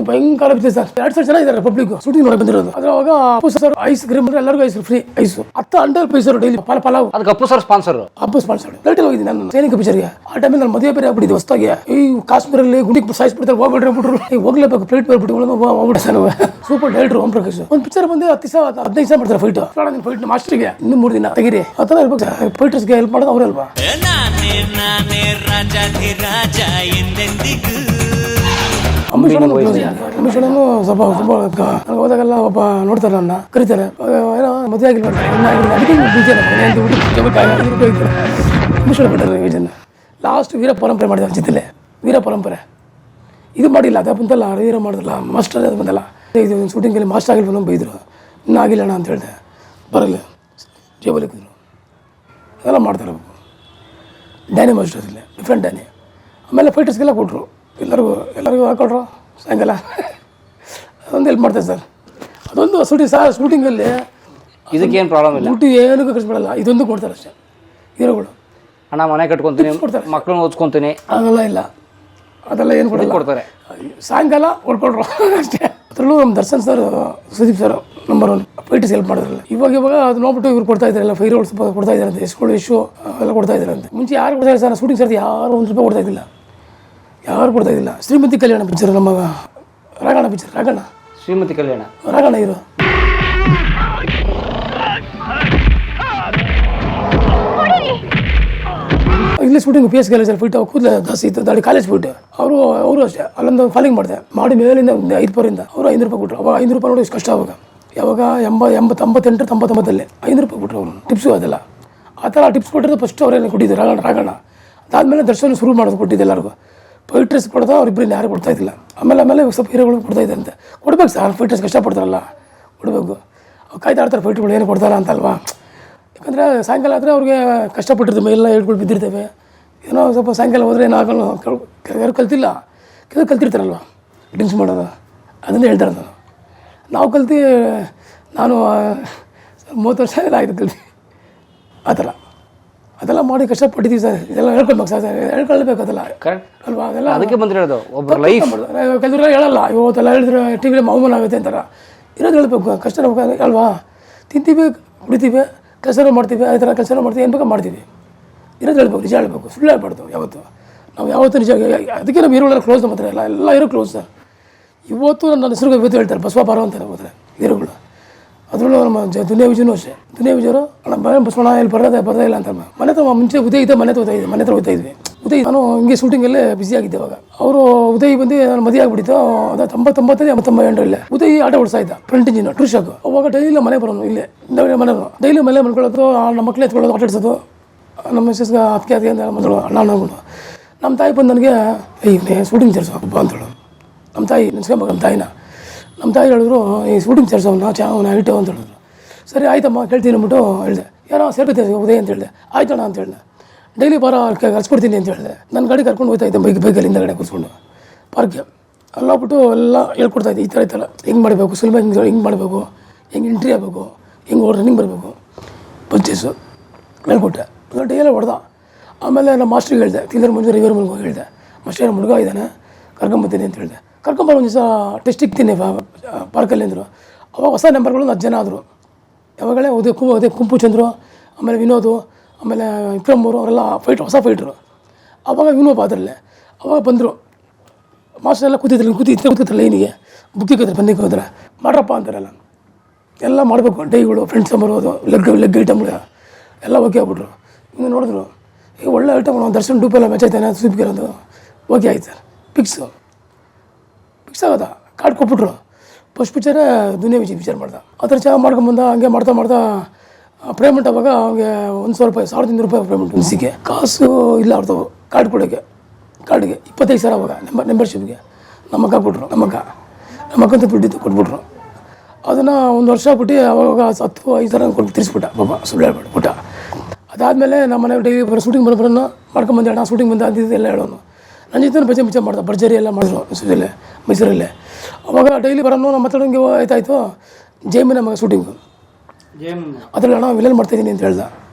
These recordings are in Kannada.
ಭಯಂಕರ ಬಿದ್ದೆ ಸರ್. 2,000 ಜನ ಇದ್ದಾರೆ ಪಬ್ಲಿಕ್ ಶೂಟಿಂಗ್ ನೋಡಕ್ ಬಂದಿರೋದು. ಅವಾಗ ಅಪ್ಪು ಸರ್ ಐಸ್ ಕ್ರೀಮ್ ಅಂದ್ರೆ ಎಲ್ಲರಿಗೂ ಐಸ್ ಫ್ರೀ ಐಸ್ 10 ಪೈಸರು ಡೈಲಿ ಪಲಾವ್. ಅದಕ್ಕೆ Appu sir sponsor. Appu sponsor ಫ್ಲೈಟಲ್ಲಿ ಹೋಗಿದ್ದೀನಿ ನಾನು ಸೈನಿಕ ಪಿಕ್ಚರ್ಗೆ. ಆ ಟೈಮಲ್ಲಿ ನಾನು ಮದುವೆ ಬೇರೆ ಆಗ್ಬಿಟ್ಟಿದ್ದೆ ಹೊಸದಾಗಿ. ಈ ಕಾಶ್ಮೀರಲ್ಲಿ ಗುಂಡಿಗೆ ಸಾಯಿಸ್ಬಿಡ್ತಾರೆ ಹೋಗ್ಬಿಟ್ರೆ ಹೋಗ್ಲೇಬೇಕು flight ಬರ್ಬಿಟ್ಟು ಹೋಗ್ಬಿಟ್ಟೆ sir. Super director Om Prakash. ಒಂದು ಪಿಕ್ಚರ್ ಬಂದು 15 ದಿವಸ ಮಾಡ್ತಾರೆ ಫೈಟ್. ಫೈಟ್ ಮಾಸ್ಟರ್ಗೆ ಇನ್ನು 3 ದಿನ ತೆಗೀರಿ ಆ ಥರ ಇರ್ಬೇಕು. ಫೈಟರ್ಸ್ಗೆ ಹೆಲ್ಪ್ ಮಾಡೋದು ಅವರಲ್ವಾ. ಅಮಿಷನು ಸ್ವಲ್ಪ ಹೋದಾಗೆಲ್ಲ ಒಬ್ಬ ನೋಡ್ತಾರೆ ನನ್ನ ಕರೀತಾರೆ ಏನೋ ಮದುವೆ ಆಗಿಲ್ಲ ಅಮಿಷನ್. ಲಾಸ್ಟ್ ವೀರ ಪರಂಪರೆ ಮಾಡಿದ ಜೊತೆಲೆ ವೀರ ಪರಂಪರೆ ಇದು ಮಾಡಿಲ್ಲ ಅದ ಬಂತಲ್ಲ ವೀರ ಮಾಡಿದಲ್ಲ ಮಾಸ್ಟರ್ ಅದು ಬಂದಲ್ಲ. ಇದು ಶೂಟಿಂಗಲ್ಲಿ ಮಾಸ್ಟರ್ ಆಗಿಲ್ಲ ಬಂದು ಬೈದರು. ಇನ್ನೂ ಆಗಿಲ್ಲ ಅಣ್ಣ ಅಂತ ಹೇಳಿದೆ. ಬರಲ್ಲ ಜೇಬಲ್ಲಿ ಹಾಕಿದ್ರು ಅದೆಲ್ಲ ಮಾಡ್ತಾರೆ. ಡ್ಯಾನಿ ಮಾಸ್ಟರ್ಸ್ ಇಲ್ಲ ಡಿಫ್ರೆಂಟ್ ಡ್ಯಾನಿ. ಆಮೇಲೆ ಫೈಟರ್ಸ್ಗೆಲ್ಲ ಕೊಟ್ಟರು ಎಲ್ಲರಿಗೂ ಹಾಕೊಟ್ರು ಸಾಯಂಕಾಲ ಅದೊಂದು ಹೆಲ್ಪ್ ಮಾಡ್ತಾರೆ ಸರ್. ಅದೊಂದು ಶೂಟಿಂಗಲ್ಲಿ ಇದಕ್ಕೇನು ಪ್ರಾಬ್ಲಮ್ ಇಲ್ಲ. ಊಟಿ ಏನಕ್ಕೂ ಖರ್ಚು ಮಾಡಲ್ಲ. ಇದೊಂದು ಕೊಡ್ತಾರೆ ಅಷ್ಟೇ ಹೀರೋಗಳು. ಅಣ್ಣ ಮನೆ ಕಟ್ಕೊತೀನಿ ಕೊಡ್ತಾರೆ ಮಕ್ಕಳನ್ನ ಓದಿಸ್ಕೊತೀನಿ ಅದೆಲ್ಲ ಇಲ್ಲ. ಅದೆಲ್ಲ ಏನು ಕೊಡ್ತಾರೆ ಸಾಯಂಕಾಲ ಹೊಡ್ಕೊಟ್ರು ಅಷ್ಟೇ. ಅದರಲ್ಲೂ ನಮ್ಮ Darshan sir Sudeep sir number 1 fighters help ಮಾಡಿದ್ರಲ್ಲ. ಇವಾಗ ಅದು ನೋಡ್ಬಿಟ್ಟು ಇವ್ರು ಕೊಡ್ತಾ ಇದ್ದಾರಲ್ಲ ಫೈರೋಡ್ಸ್ ಕೊಡ್ತಾ ಇದ್ದಾರಂತೆ. ಎಸ್ಗಳು ಇಶ್ಯೂ ಎಲ್ಲ ಕೊಡ್ತಾ ಇದ್ದಾರಂತೆ. ಮುಂಚೆ ಯಾರು ಕೊಡ್ತಾ ಇದ್ದಾರೆ ಸರ್ ಶೂಟಿಂಗ್ ಸರ್ತಿ ಯಾರು ₹1 ಕೊಡ್ತಾ ಇದ್ದಿಲ್ಲ. ಯಾರು ಕೊಡ್ತಾ ಇದ್ದಿಲ್ಲ. ಶ್ರೀಮತಿ ಕಲ್ಯಾಣ ಪಿಕ್ಚರ್ ನಮ್ಮ ರಾಗಣ ಪಿಕ್ಚರ್ ರಾಗಣ ಶ್ರೀಮತಿ ಕಲ್ಯಾಣ ರಾಗಣ ಹೀರೋ ಇಲ್ಲೇ ಶೂಟಿಂಗ್ PS ಕಾಲೇಜಲ್ಲಿ ಫೈಟ್ ಕೂದಲು ಜಾಸ್ತಿ ಇತ್ತು ದಾಡಿ ಕಾಲೇಜ್ ಫೈಟ್. ಅವರು ಅಷ್ಟೇ ಅಲ್ಲೊಂದು ಫಾಲಿಂಗ್ ಮಾಡಿದೆ ಮಾಡಿ ಮೇಲಿಂದ ₹5 ಅವರು ₹5 ಕೊಟ್ಟರು. ಅವಾಗ ₹5 ನೋಡಿ ಇಷ್ಟು ಕಷ್ಟ. ಅವಾಗ ಯಾವಾಗ 88 99 ₹5 ಕೊಟ್ಟರು ಅವರು ಟಿಪ್ಸು ಅದೆಲ್ಲ. ಆ ಥರ ಟಿಪ್ಸ್ ಕೊಟ್ಟಿರೋದು ಫಸ್ಟ್ ಅವರೇನು ಕೊಟ್ಟಿದ್ದು ರಾಗಣ. ಅದಾದಮೇಲೆ ದರ್ಶನ ಶುರು ಮಾಡೋದು ಕೊಟ್ಟಿದ್ದು ಎಲ್ಲರಿಗೂ. ಫೈಟರ್ಸ್ ಕೊಡೋದು ಅವ್ರಿಬ್ಬರಿಂದ ಯಾರು ಕೊಡ್ತಾ ಇದ್ದಿಲ್ಲ. ಆಮೇಲೆ ಸ್ವಲ್ಪ ಹೀರೋಗಳು ಕೊಡ್ತಾ ಇದ್ದಂತೆ. ಕೊಡ್ಬೇಕು ಸರ್ ಫೈಟರ್ಸ್ ಕಷ್ಟಪಡ್ತಾರಲ್ಲ ಕೊಡಬೇಕು. ಕಾಯ್ತಾ ಇರ್ತಾರೆ ಫೈಟ್ಗಳು ಏನು ಕೊಡ್ತಾರ ಅಂತಲ್ವಾ. ಯಾಕಂದರೆ ಸಾಯಂಕಾಲ ಆದರೆ ಅವ್ರಿಗೆ ಕಷ್ಟಪಟ್ಟಿರ್ತವೆ ಎಲ್ಲ ಹೇಳ್ಕೊಂಡು ಬಿದ್ದಿರ್ತೇವೆ. ಏನೋ ಸ್ವಲ್ಪ ಸಾಯಂಕಾಲ ಹೋದರೆ ಏನಾಗಲ್ಲ ಯಾರು ಕಲ್ತಿಲ್ಲ ಕೆಲವು ಕಲ್ತಿರ್ತಾರಲ್ವ ಡ್ರಿಂಕ್ಸ್ ಮಾಡೋದು ಅದನ್ನೇ ಹೇಳ್ತಾರೆ. ನಾವು ನಾನು 30 ವರ್ಷ ಎಲ್ಲ ಆಯಿತು ಕಲ್ತು ಆ ಥರ ಅದೆಲ್ಲ ಮಾಡಿ ಕಷ್ಟಪಟ್ಟಿದ್ದೀವಿ ಸರ್. ಇದೆಲ್ಲ ಹೇಳ್ಕೊಳ್ಬೇಕು ಸರ್ ಹೇಳ್ಕೊಳ್ಬೇಕು ಅದೆಲ್ಲ ಅಲ್ವಾ. ಅದೆಲ್ಲ ಅದಕ್ಕೆ ಬಂದು ಹೇಳೋದು ಒಬ್ಬರು ಲೈಫ್ ಕೆಲವರು ಹೇಳಲ್ಲ ಇವತ್ತೆಲ್ಲ ಹೇಳಿದ್ರೆ ಟಿ ವಿಲಿ ಅವಮಾನ ಆಗುತ್ತೆ ಅಂತಾರೆ. ಇರೋದು ಹೇಳ್ಬೇಕು ಕಷ್ಟ ಅಲ್ವಾ. ತಿಂತೀವಿ ಕುಡಿತೀವಿ ಕೆಲಸ ಮಾಡ್ತೀವಿ ಆ ಥರ ಕೆಲಸ ಮಾಡ್ತೀವಿ ಏನು ಬೇಕಾ ಮಾಡ್ತೀವಿ. ಇರೋದು ಹೇಳ್ಬೇಕು ನಿಜ ಹೇಳ್ಬೇಕು ಸುಳ್ಳು ಹೇಳ್ಬಾರ್ದು ಯಾವತ್ತು. ನಾವು ಯಾವತ್ತೂ ನಿಜ ಅದಕ್ಕೆ ನಮ್ಮ ಹೀರೋಗಳೆಲ್ಲ ಕ್ಲೋಸ್ ನಮ್ಮ ಹತ್ರ ಎಲ್ಲ ಹೀರೋ ಕ್ಲೋಸ್ ಸರ್. ಇವತ್ತು ನನ್ನ ಹೆಸರು ಇವತ್ತು ಹೇಳ್ತಾರೆ ಬಸವ ಪಾರ ಅಂತ ನಮ್ಮ ಹತ್ರ ಹೀರೋಗಳು. ಅದರಲ್ಲೂ ನಮ್ಮ ದುನಿಯಾ ವಿಜಯನೂ ಅಷ್ಟೇ. ದುನಿಯಾ ವಿಜಯರು ನಮ್ಮ ಬಸವಣ್ಣ ಇಲ್ಲಿ ಬರೋದೇ ಇಲ್ಲ ಅಂತ ಮನೆ ಹತ್ರ ಮುಂಚೆ ಉದಯ ಇದ್ದೆ ಮನೆ ಹತ್ರ ಹೋಗ್ತಾ ಇದ್ವಿ. ಉದಯ್ ನಾನು ಹಿಂಗೆ ಶೂಟಿಂಗಲ್ಲೇ ಬಿಸಿ ಆಗಿದ್ದೆ. ಅವಾಗ ಅವರು ಉದಯ್ ಬಂದು ನಾನು ಮದುವೆ ಆಗ್ಬಿಟ್ಟಿತ್ತು. ಅದು 99 ಉದಯ್ ಆಟ ಓಡಿಸ್ತಾ ಇದ್ದ ಫ್ರಂಟ್ ಇಂಜಿನ್ ಟ್ರೂಶಾಕ್. ಅವಾಗ ಡೈಲಿ ಮನೆ ಬರೋನು ಇಲ್ಲೇ ಡೈಲಿ ಮನೆ ಮನ್ಕೊಳ್ಳೋದು ನಮ್ಮ ಮಕ್ಕಳೇ ಎತ್ಕೊಳ್ಳೋದು ಆಟ ಆಡಿಸೋದು. ನಮ್ಮ ಮಿಸ್ಸಸ್ಗೆ ಅದಕ್ಕೆ ಅಂತ ಬಂದಳು ಅಣ್ಣಗಳು. ನಮ್ಮ ತಾಯಿ ಬಂದು ನನಗೆ ಶೂಟಿಂಗ್ ಸೇರಿಸೋಪ್ಪ ಅಂತೇಳು. ನಮ್ಮ ತಾಯಿ ನೆನ್ಸ್ಕೊಂಬೇಕು ನಮ್ಮ ತಾಯಿ ಹೇಳಿದ್ರು ಈ ಶೂಟಿಂಗ್ ಸೇರಿಸೋನ ಅವನ ಐಟು ಅಂತ ಹೇಳಿದ್ರು. ಸರಿ ಆಯ್ತಮ್ಮ ಕೇಳ್ತೀನಿ ಅಂದ್ಬಿಟ್ಟು ಹೇಳಿದೆ. ಏನೋ ಸೇರ್ಕೊತೀನಿ ಉದಯ್ ಅಂತ ಹೇಳಿದೆ. ಆಯ್ತಣ್ಣ ಅಂತ ಹೇಳಿದೆ. ಡೈಲಿ ಬಾರ ಕರ್ಸ್ಕೊಡ್ತೀನಿ ಅಂತ ಹೇಳಿದೆ. ನನ್ನ ಗಾಡಿ ಕರ್ಕೊಂಡು ಹೋಗ್ತಾ ಇದ್ದೆ ಬೈಕಲ್ಲಿ ಹಿಂದಗಡೆ ಕೂತ್ಕೊಂಡು ಪಾರ್ಕ್ಗೆ ಅಲ್ಲೋಗ್ಬಿಟ್ಟು ಎಲ್ಲ ಹೇಳ್ಕೊಡ್ತಾಯಿದ್ದೆ. ಈ ಥರ ಹೆಂಗೆ ಮಾಡಬೇಕು ಸಿನಿಮಾ ಹಿಂಗೆ ಮಾಡಬೇಕು ಹೆಂಗೆ ಎಂಟ್ರಿ ಆಗಬೇಕು ಹೆಂಗೆ ರನ್ನಿಂಗ್ ಬರಬೇಕು ಪರ್ಚೇಸು ಹೇಳ್ಕೊಟ್ಟೆ. ಡೈಲಿ ಹೊಡೆದ. ಆಮೇಲೆ ನಮ್ಮ ಮಾಸ್ಟ್ರಿಗೆ ಹೇಳಿದೆ ತಿಂದರೆ ಮುಂಜಾನೆ ರವಿವಾರ ಹೋಗಿ ಹೇಳಿದೆ ಮಾಸ್ಟರ್ ಹುಡುಗ ಇದ್ದಾನೆ ಕರ್ಕೊಂಬರ್ತೀನಿ ಅಂತ ಹೇಳಿದೆ. ಕರ್ಕೊಂಬರೋ ಒಂದು ದಿವಸ ಟೆಸ್ಟ್ ಇಕ್ತೀನಿ ಪಾರ್ಕಲ್ಲಿ ಅಂದರು. ಅವಾಗ ಹೊಸ ನಂಬರ್ಗಳು 10 ಜನ ಆದರು. ಯಾವಾಗಲೇ ಉದಯ ಕುಂಪು ಚಂದ್ರು ಆಮೇಲೆ ವಿನೋದು ಆಮೇಲೆ ವಿಕ್ರಮ್ ಅವರೆಲ್ಲ ಹೊಸ ಫೈಟ್ರು. ಆವಾಗ ವಿನೋಬ್ ಅದರಲ್ಲೇ ಅವಾಗ ಬಂದರು. ಮಾಸ್ಟರ್ ಎಲ್ಲ ಕೂತಿದ್ರು ಲೈನಿಗೆ ಬುಕ್ಕಿಗೆ ಬಂದಿಗೆ ಹೋದ್ರೆ ಮಾಡ್ರಪ್ಪ ಅಂತಾರಲ್ಲ ಎಲ್ಲ ಮಾಡಬೇಕು. ಡೈಗಳು ಫ್ರೆಂಡ್ಸ್ ಬರೋದು ಲೆಗ್ ಐಟಮ್ಗಳು ಎಲ್ಲ ಓಕೆ ಆಗ್ಬಿಟ್ರು. ಹಿಂಗೆ ನೋಡಿದ್ರು ಈಗ ಒಳ್ಳೆ ಐಟಮ್ ದರ್ಶನ್ ಡೂಪೆಲ್ಲ ಮ್ಯಾಚ್ ಆಯ್ತಾನೆ ಸೂಪ್ಗಿರೋದು ಓಕೆ ಆಯ್ತು ಸರ್. ಫಿಕ್ಸ್ ಆಗೋದ ಕಾರ್ಡ್ ಕೊಟ್ಬಿಟ್ರು. ಫಸ್ಟ್ ಪಿಕ್ಚರೇ ದುನಿಯಾ ವಿಜಯ್ ಪಿಕ್ಚರ್ ಮಾಡ್ದ. ಆ ಥರ ಚೆನ್ನಾಗಿ ಮಾಡ್ಕೊಂಬಂದ. ಹಂಗೆ ಮಾಡ್ತಾ ಪೇಮೆಂಟ್ ಅವಾಗ ಅವ್ನಿಗೆ ₹1,500 ಪೇಮೆಂಟ್ ಅನಿಸಿಕೆ ಕಾಸು ಇಲ್ಲ ಅವ್ರದ್ದು ಕಾರ್ಡ್ ಕೊಡೋಕ್ಕೆ. ಕಾರ್ಡಿಗೆ 25,000 ಅವಾಗ ಮೆಂಬರ್ಶಿಪ್ಗೆ ನಮ್ಮಕ್ಕ ಕೊಟ್ಟರು. ನಮ್ಮಕ್ಕಂತ ದುಡ್ಡಿದ್ದು ಕೊಟ್ಬಿಟ್ರು. ಅದನ್ನು 1 ವರ್ಷ ಬಿಟ್ಟು ಅವಾಗ 10,000 ಕೊಟ್ಟು ತಿರ್ಸ್ಬಿಟ್ಟ ಪಾಪ ಸುಳ್ಳು ಹೇಳ್ಬಿಟ್ಟು ಪುಟ್ಟ. ಅದಾದಮೇಲೆ ನಮ್ಮ ಮನೆ ಡೈಲಿ ಶೂಟಿಂಗ್ ಬರೋಬ್ಬರನ್ನು ಮಾಡ್ಕೊಂಬಂದೆ. ಅಣ್ಣ ಶೂಟಿಂಗ್ ಬಂದ ಅಂದಿದ್ದು ಎಲ್ಲ ಹೇಳೋನು. ನನ್ನ ಜೊತೆ ಪಿಕ್ಚರ್ ಮಾಡ್ದೆ. ಭರ್ಜರಿ ಎಲ್ಲ ಮಾಡಿದ್ರು ಮೈಸೂರಲ್ಲೇ. ಅವಾಗ ಡೈಲಿ ಬರೋನು ನಮ್ಮ ಮಾತಾಡೋಂಗೆ ಆಯ್ತಾಯಿತು. ಜೈಮಿನ ಮಗ ಶೂಟಿಂಗು ಅದರಲ್ಲಿ ಅಣ್ಣ ವಿಲನ್ ಮಾಡ್ತಾಯಿದ್ದೀನಿ ಅಂತ ಹೇಳ್ದೆ.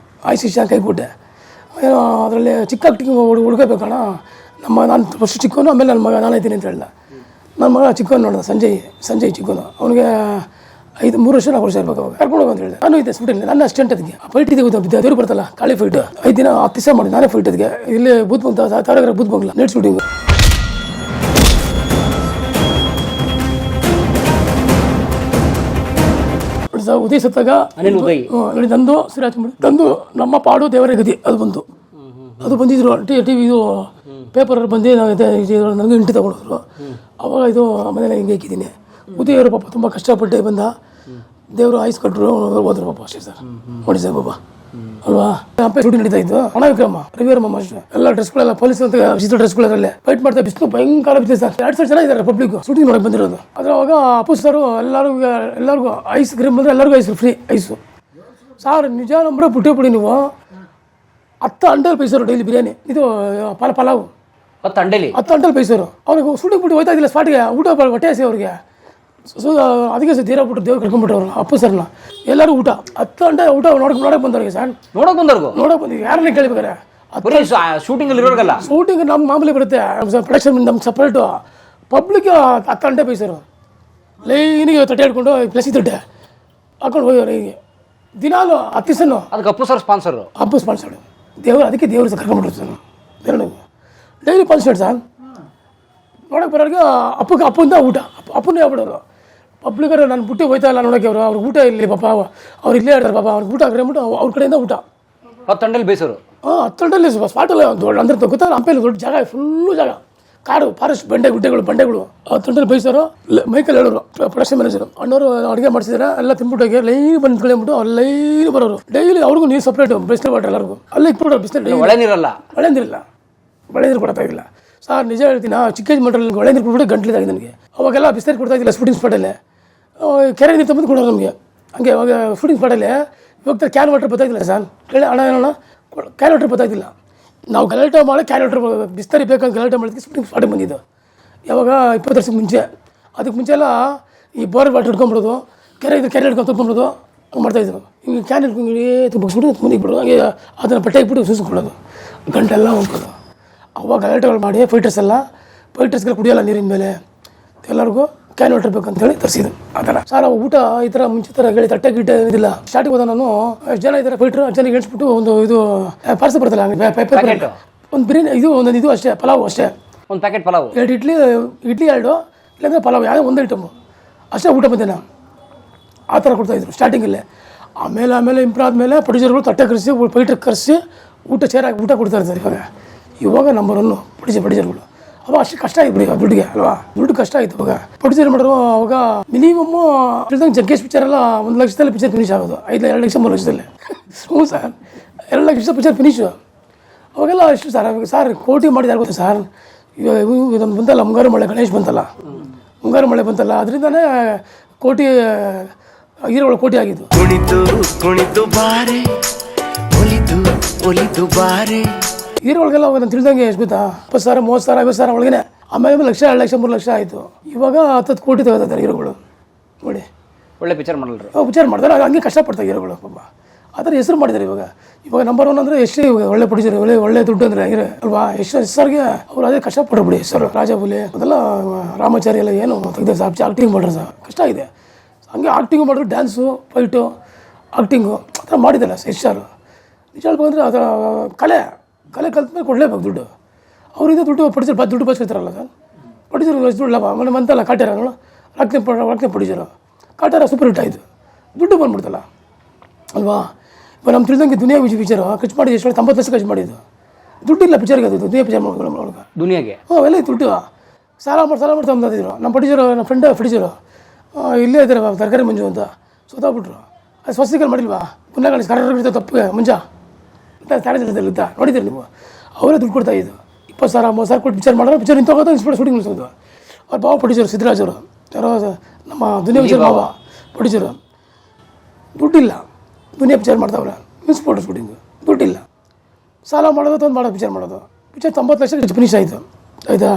ಆಯ್ತು ಕೈ ಕೊಟ್ಟೆ. ಅದರಲ್ಲಿ ಚಿಕ್ಕ ಹುಡುಗಬೇಕಣ್ಣ ನಾನು ಫಸ್ಟ್ ಚಿಕ್ಕವನು ಆಮೇಲೆ ನನ್ನ ಮಗ ನಾನಾಯ್ತೀನಿ ಅಂತ ಹೇಳ್ದೆ. ನನ್ನ ಮಗ ಚಿಕ್ಕವನು ನೋಡಿದ ಸಂಜಯ್ ಚಿಕ್ಕವನು ಅವನಿಗೆ 3 ವರ್ಷ 4 ವರ್ಷ ಇರ್ಬೇಕು ಅವಾಗ ಕರ್ಕೊಂಡು ಹೋಗಿ ಅಂತ ಹೇಳಿದೆ. ನಾನು ಇದ್ದೆ ಸ್ಟೂಡೆಂಟ್, ನನ್ನ ಅಸ್ಟೆಂಟ್ ಅದಕ್ಕೆ ಫೈಟ್ ಇದೆ ದೇವ್ರು ಬರ್ತಲ್ಲ ಕಾಳಿ ಫೈಟ್ 5 ದಿನ 10 ದಿವಸ ಮಾಡಿ ನಾನೇ ಫೈಟ್ ಅದಕ್ಕೆ ಇಲ್ಲಿ ಬೂತ್ ಬಂತ ತಾರಗರ ಬೂತ್ ಬಂಗಲ್ಲ ನೆಟ್ ಶೂಟಿಂಗ್. ಉದಯ ಸತ್ತಾಗ ನೋಡಿ ನಂದು ಶ್ರೀರಾಜ್ ತಂದು ನಮ್ಮ ಪಾಡು ದೇವರ ಗತಿ ಅದು ಬಂದಿದ್ರು ಟಿ ವಿ ಇದು ಪೇಪರ್ ಬಂದು ನನಗೆ ಇಂಟಿ ತಗೊಂಡಿದ್ರು. ಅವಾಗ ಇದು ಮನೇಲಿ ಹಿಂಗೆ ಹಾಕಿದ್ದೀನಿ. ಉದಯವರು ಪಾಪ ತುಂಬ ಕಷ್ಟಪಟ್ಟೆ ಬಂದ, ದೇವರು ಆಯ್ಸ್ ಕೊಟ್ಟರು ಹೋದ್ರು ಪಾಪ ಅಷ್ಟೇ ಸರ್. ನೋಡಿ ಸರ್ ಪಾಪ ಅಲ್ವಾ. ಹಂಪೆ ಶೂಟಿಂಗ್ ನಡೀತಾ ಇತ್ತು. ಹಣ ವಿಕ್ರಮ ರವಿವರ್ಮ ಅಷ್ಟೇ ಎಲ್ಲ ಡ್ರೆಸ್ಗಳೆಲ್ಲ ಪೊಲೀಸ್ ಅಂತ ವಿಚಿತ್ರ ಡ್ರೆಸ್ಗಳಲ್ಲೇ ಫೈಟ್ ಮಾಡ್ತಾ ಬಿಸಿಲು ಭಯಂಕರ ಬಿದ್ದಿದೆ ಸರ್. 2 ಸಾವಿರ ಜನ ಇದ್ದಾರೆ ಪಬ್ಲಿಕ್ ಶೂಟಿಂಗ್ ನೋಡಕ್ಕೆ ಬಂದಿರೋದು. ಅದ್ರ ಅವಾಗ ಅಪ್ಪು ಸರ್ ಎಲ್ಲರಿಗೂ ಐಸ್ ಕ್ರೀಮ್ ಬಂದರೆ ಎಲ್ಲರಿಗೂ ಐಸ್ ಫ್ರೀ ಐಸು ಸಾರ್. ನಿಜ ನಂಬರ ಪುಟ್ಟಿ ನೀವು 10 ಅಂಡಲ್ ಪೈಸರು ಡೈಲಿ ಬಿರಿಯಾನಿ ಇದು ಪಲಾವು 10 ಅಂಡಲ್ ಪೈಸರು. ಅವ್ರಿಗೆ ಶೂಟಿಂಗ್ ಬಿಟ್ಟು ಹೋಯ್ತಾ ಇದ್ದಿಲ್ಲ ಸ್ಪಾಟ್ಗೆ ಊಟ ಹೊಟ್ಟೆ ಹಸಿ ಅವ್ರಿಗೆ. ಸೊ ಅದಕ್ಕೆ ಸರ್ ತೀರಾ ಬಿಟ್ಟು ದೇವ್ರು ಕರ್ಕೊಂಡ್ಬಿಟ್ಟು ಅವರು ಅಪ್ಪು ಸರ್ನ ಎಲ್ಲರೂ ಊಟ 10 ಗಂಟೆ ಊಟ ನೋಡಕ್ಕೆ ಬಂದವ್ರಿಗೆ ಸರ್. ನೋಡಕ್ಕೆ ಬಂದಿವಿ ಯಾರನ್ನೇ ಕೇಳ್ಬೇಕಾರೆ ಶೂಟಿಂಗ್ ನಮ್ಮ ಮಾಮೂಲಿ ಬರುತ್ತೆ ಪ್ರೊಡಕ್ಷನ್ ನಮ್ಗೆ ಸಪ್ರೇಟು. ಪಬ್ಲಿಕ್ 10 ಗಂಟೆ ಪೈಸರು ಲೈನಿಗೆ ತಟ್ಟೆ ಹಿಡ್ಕೊಂಡು ಪ್ಲಸ್ ತಟ್ಟೆ ಹಾಕೊಂಡು ಹೋಗೋರು ಹೀಗೆ ದಿನಾಲು 10 ದಿವಸನು. ಅದಕ್ಕೆ ಅಪ್ಪು ಸ್ಪಾನ್ಸರ್ ದೇವರು, ಅದಕ್ಕೆ ದೇವರು ಸರ್ ಕರ್ಕೊಂಡ್ಬಿಟ್ರು ಸರ್. ಡೈಲಿ ಪಾನ್ಸೆಟ್ ಸರ್. ನೋಡಕ್ಕೆ ಬರೋರಿಗೆ ಅಪ್ಪಂದ ಊಟ ಅಪ್ಪನೇ ಆಗ್ಬಿಡೋರು. ಪಬ್ಲಿಕರು ನಾನು ಬುಟ್ಟಿ ಹೋಯ್ತಾ ಇಲ್ಲ ನೋಡೋಕೆ ಅವ್ರಿಗೆ ಊಟ ಇಲ್ಲಿ ಪಾಪ ಅವ್ರು ಇಲ್ಲೇ ಹೇಳ್ತಾರೆ ಪಾಪ ಅವ್ರಿಗೆ ಊಟ ಹಾಕ್ಬಿಟ್ಟು ಅವ್ರ ಕಡೆಯಿಂದ ಊಟ 10 ಅಂಡಲ್ ಬೇಸರು 10 ಗಂಟೆಲಿ ಸ್ಪಾಟಲ್ಲ ದೊಡ್ಡ ಅಂದ್ರೆ ಗೊತ್ತಾಗ ಹಂಪೆಯಲ್ಲಿ ದೊಡ್ಡ ಜಾಗ ಫುಲ್ಲು ಜಾಗ ಕಾಡು ಫಾರೆಸ್ಟ್ ಬಂಡೆಗಳು 10 ಗಂಟೆಲಿ ಬೈಸೋರು. ಮೈಕಲ್ ಹೇಳೋರು ಪ್ರೊಡಕ್ಷನ್ ಮ್ಯಾನೇಜರು ಅಣ್ಣವರು ಅಡುಗೆ ಮಾಡಿಸಿದ್ರೆ ಎಲ್ಲ ತಿನ್ಬಿಟ್ಟೋಗಿ ಲೈನ್ ಬಂದು ನಿಂತ್ಕೊಂಡ್ಬಿಟ್ಟು ಅವ್ರು ಲೈನ್ ಬರೋರು. ಡೈಲಿ ಅವ್ರಿಗೂ ನೀರು ಸಪ್ರೇಟು ಬಿಸಿಲು ವಾಟರ್ ಎಲ್ಲರಿಗೂ ಅಲ್ಲೇ ಇಟ್ಬಿಡೋರು. ಬಿಸಿಲು ಒಳ್ಳೆ ನೀರು ಕೊಡ್ತಾ ಇಲ್ಲ ಸರ್. ನಿಜ ಹೇಳ್ತೀನಿ, ಚಿಕ್ಕ ಮಂಡ್ರಲ್ಲಿ ಒಳ್ಳೆ ನೀರು ಕೊಟ್ಬಿಟ್ಟು ಗಂಟ್ಲಿದ್ದಾಗಿ ನನಗೆ. ಅವಾಗೆಲ್ಲ ಬಿಸಿಲು ಕೊಡ್ತಾ ಇದ್ದಿಲ್ಲ ಶೂಟಿಂಗ್ ಸ್ಪಾಟಲ್ಲೇ ಕೆರೆ ನೀರು ತಂದು ಕೊಡೋರು ನಮಗೆ. ಹಂಗೆ ಅವಾಗ ಶೂಟಿಂಗ್ ಸ್ಪಾಟಲ್ಲೇ ಇವಾಗ ಕ್ಯಾನ್ ವಾಟರ್ ಬರ್ತಾಯಿದ್ದಿಲ್ಲ ಸರ್. ಕೇಳಿ ಹಣ ಏನೋ ಕ್ಯಾನ್ ವಾಟರ್ ಬರ್ತಾಯಿದ್ದಿಲ್ಲ. ನಾವು ಗಲಾಟೆ ಮಾಡಿ ಕ್ಯಾನ್ ವಾಟರ್ ಬಿಸ್ತರಿ ಬೇಕಂತ ಗಲಾಟೆ ಮಾಡಿದ್ವಿ ಶೂಟಿಂಗ್ ಸ್ಪಾಟಿಗೆ ಬಂದಿದ್ದು. ಯಾವಾಗ 20 ವರ್ಷಕ್ಕೆ ಮುಂಚೆ. ಅದಕ್ಕೆ ಮುಂಚೆ ಎಲ್ಲ ಈ ಬೋರ್ ವಾಟರ್ ಹಿಡ್ಕೊಂಬಿಡೋದು, ಕೆರೆ ಹಿಡ್ಕೊಂಡು ತುಂಬಿಡೋದು ಹಂಗೆ ಮಾಡ್ತಾಯಿದ್ರು. ಹಿಂಗೆ ಕ್ಯಾನ್ ಹಿಡ್ಕೊಂಡು ತುಂಬಿಸ್ಬಿಟ್ಟು ಮುನಿಗೆ ಬಿಡೋದು. ಹಂಗೆ ಅದನ್ನು ಬಟ್ಟೆ ಹಾಕ್ಬಿಟ್ಟು ಸೂಸ್ಕೊಡೋದು ಗಂಟೆಲ್ಲ ಹೋಗ್ಬೋದು. ಅವಾಗ ಗಲಾಟೆಗಳು ಮಾಡಿ ಫೈಟರ್ಸ್ಗೆಲ್ಲ ಕುಡಿಯೋಲ್ಲ ನೀರಿನ ಮೇಲೆ ಎಲ್ಲರಿಗೂ ಕ್ಯಾನ್ ವಾಟರ್ ಬೇಕಂತೇಳಿ ತರಿಸಿದ್ರು. ಆ ಥರ ಸರ್ ಊಟ ಈ ಥರ ಮುಂಚೆ ಥರ ಹೇಳಿ ತಟ್ಟೆ ಗಿಟ್ಟೆ ಇದಿಲ್ಲ. ಸ್ಟಾರ್ಟಿಂಗ್ ಹೋದ ನಾನು ಎಷ್ಟು ಜನ ಇದ್ದಾರೆ ಫೈಟ್ರು ಜನಕ್ಕೆ ಎಣಿಸ್ಬಿಟ್ಟು ಒಂದು ಇದು ಪಾರ್ಸಲ್ ಬರ್ತಲ್ಲ ಪೇಪರ್ ಒಂದು ಬಿರಿಯಾನಿ ಇದು ಅಷ್ಟೇ ಪಲಾವು ಅಷ್ಟೇ. ಒಂದು ಪ್ಯಾಕೆಟ್ ಪಲಾವು 2 ಇಡ್ಲಿ 2 ಇಲ್ಲಾಂದರೆ ಪಲಾವು ಯಾವುದೋ 1 ಐಟಮು ಅಷ್ಟೇ ಊಟ ಬಂದೇನ ಆ ಥರ ಕೊಡ್ತಾಯಿದ್ರು ಸ್ಟಾರ್ಟಿಂಗಲ್ಲೇ. ಆಮೇಲೆ ಇಂಪ್ರೂವ್ ಆದಮೇಲೆ ಪ್ರೊಡ್ಯೂಸರ್ಗಳು ತಟ್ಟೆ ಕರೆಸಿ ಫೈಟ್ರ್ ಕರೆಸಿ ಊಟ ಕೊಡ್ತಾ ಇರ್ತಾರೆ. ಇವಾಗ ನಂಬರ್ 1 ಪ್ರೊಡ್ಯೂಸರ್ಗಳು. ಅವಾಗ ಅಷ್ಟು ಕಷ್ಟ ಆಯ್ತು ಬಿಡಿ ದುಡ್ಡಿಗೆ ಅಲ್ವಾ. ದುಡ್ಡು ಕಷ್ಟ ಆಯಿತು. ಅವಾಗ ಪ್ರೊಡ್ಯೂಸರ್ ಮಾಡಿದ್ರು ಅವಾಗ ಮಿನಿಮಮ್ ಜಗ್ಗೇಶ್ ಪಿಕ್ಚರ್ ಎಲ್ಲ 1 ಲಕ್ಷದಲ್ಲಿ ಪಿಕ್ಚರ್ ಫಿನಿಶ್ ಆಗೋದು. 2 ಲಕ್ಷ 3 ಲಕ್ಷದಲ್ಲಿ. ಹ್ಞೂ ಸರ್ 2 ಲಕ್ಷ ಪಿಕ್ಚರ್ ಫಿನಿಶು. ಅವಾಗೆಲ್ಲ ಎಷ್ಟು ಸರ್ ಕೋಟಿ ಮಾಡಿದ ಗೊತ್ತಾ ಸರ್. ಇದೊಂದು ಬಂತಲ್ಲ ಮುಂಗಾರು ಮಳೆ ಗಣೇಶ್ ಬಂತಲ್ಲ, ಮುಂಗಾರು ಮಳೆ ಬಂತಲ್ಲ ಅದರಿಂದನೇ ಕೋಟಿ ಹೀರೋಗಳು ಕೋಟಿ ಆಗಿದ್ದು. ಹೀರೋಗಳಿಗೆಲ್ಲ ನಾನು ತಿಳಿದಂಗೆ ಎಷ್ಟು ಗೊತ್ತಾ 20 ಸಾವಿರ 30 ಸಾವಿರ 50 ಸಾವಿರ ಒಳಗೇನೆ. ಆಮೇಲೆ 1 ಲಕ್ಷ 2 ಲಕ್ಷ 3 ಲಕ್ಷ ಆಯಿತು. ಇವಾಗ 10 ಕೋಟಿ ತಗೋತಾರೆ ಹೀರೋಗಳು ನೋಡಿ. ಒಳ್ಳೆ ಪಿಕ್ಚರ್ ಮಾಡಲ್ರು ಪಿಕ್ಚರ್ ಮಾಡ್ತಾರೆ. ಹಂಗೆ ಕಷ್ಟಪಡ್ತಾರೆ ಹೀರೋಗಳು ಪಾಪ. ಆ ಥರ ಹೆಸರು ಮಾಡಿದ್ದಾರೆ. ಇವಾಗ ನಂಬರ್ 1 ಅಂದರೆ ಎಷ್ಟೇ ಇವಾಗ ಒಳ್ಳೆ ಪ್ರೊಡ್ಯೂಸರ್ ಒಳ್ಳೆ ದುಡ್ಡು ಅಂದರೆ ಅಲ್ವಾ. ಎಷ್ಟು ಸರ್ಗೆ ಅವ್ರು ಅದೇ ಕಷ್ಟಪಡ್ರು ಬಿಡಿ ಹೆಸರು. ರಾಜಾಬುಲಿ ಅದೆಲ್ಲ ರಾಮಾಚಾರಿ ಎಲ್ಲ ಏನು ತೆಗೆದ ಆಕ್ಟಿಂಗ್ ಮಾಡ್ರೆ ಸರ್ ಕಷ್ಟ ಇದೆ. ಹಂಗೆ ಆಕ್ಟಿಂಗು ಮಾಡಿದ್ರು ಡ್ಯಾನ್ಸು ಫೈಟು ಆಕ್ಟಿಂಗು ಆ ಥರ ಮಾಡಿದ್ದಲ್ಲ ಎಷ್ಟಾರು. ನಿಜ ಹೇಳ್ಬೇಕಂದ್ರೆ ಅದರ ಕಲೆ ಕಲ್ತ ಮೇಲೆ ಕೊಡಲೇಬೇಕು ದುಡ್ಡು. ಅವರಿಂದ ದುಡ್ಡು ದುಡ್ಡು ಬಚ್ಕೊಳ್ತಾರಲ್ಲ ಸರ್ ಪ್ರೊಡ್ಯೂಸರ್ ದುಡ್ಡು ಆಮೇಲೆ ಬಂತಲ್ಲ ಕಾಟ್ಯಾರ ರಾಕ್ನೆ ಪ್ರೊಡ್ಯೂಸರು ಕಾಟ್ಯಾರ ಸೂಪರ್ ಹಿಟ್ ಆಯಿತು. ದುಡ್ಡು ಬಂದ್ಬಿಡ್ತಲ್ಲ ಅಲ್ವಾ. ಇವಾಗ ನಮ್ಮ ತಿಳಿದಂಗೆ ದುನಿಯಾ ಪಿಕ್ಚರು ಖರ್ಚು ಮಾಡಿದ್ದು ಎಷ್ಟು 90 ಲಕ್ಷ ಖರ್ಚು ಮಾಡಿದ್ದು. ದುಡ್ಡಿಲ್ಲ ಪಿಕ್ಚರ್ಗೆ ಅದು ದುನಿಯಾ ಪಿಕ್ಚರ್ ಮಾಡ್ಕೊಳ್ಳೋ ದುನಿಯಾಗೆ ಎಲ್ಲ ದುಡ್ಡು ಸಾಲ ಮಾಡಿ ತಂದಿದ್ರು. ನಮ್ಮ ಫ್ರೆಂಡ್ ಪ್ರೊಡ್ಯೂಸರು ಇಲ್ಲೇ ಇದ್ದಾರೆ ತರಕಾರಿ ಮಂಜು ಅಂತ ಸೋತಾಗ್ಬಿಟ್ರು. ಅದು ಸ್ವಸ್ತಿಕಲ್ ಮಾಡಿಲ್ವಾ ಪುಣ್ಯಗಳು ಕರ್ರ ತಪ್ಪಿಗೆ ಮುಂಜ ಇತ್ತ ನೋಡಿದ್ದೀರಿ ನೀವು. ಅವರೇ ದುಡ್ಡು ಕೊಡ್ತಾಯಿದ್ದು 20 ಸಾವಿರ 30 ಸಾವಿರ ಕೊಟ್ಟು ಪಿಕ್ಚರ್ ಮಾಡೋರು. ಪಿಕ್ಚರ್ ನಿಂತೋಗೋದು ಇನ್ಸ್ಪೆಕ್ಟ್ ಶೂಟಿಂಗ್ ನಿಲ್ಸೋದು. ಅವ್ರು ಬಾವ ಪ್ರೊಡ್ಯೂಸರು ಸಿದ್ದರಾಜ್ ಅವರು ಯಾರೋ ನಮ್ಮ ದುನಿಯಾ ಪಿಕ್ಚರ್ ಬಾವ ಪ್ರೊಡ್ಯೂಸರು. ದುಡ್ಡಿಲ್ಲ ದುನಿಯಾ ಪಿಕ್ಚರ್ ಮಾಡ್ತಾವ್ರೆ ಇನ್ಸ್ಪೆಕ್ಟ್ ಶೂಟಿಂಗು ದುಡ್ಡಿಲ್ಲ. ಸಾಲ ಮಾಡೋದು ತಂದು ಮಾಡೋದು ಪಿಕ್ಚರ್ ಮಾಡೋದು. ಪಿಕ್ಚರ್ 90 ಲಕ್ಷ ಫಿನಿಶ್ ಆಯಿತು. ಆಯಿತಾ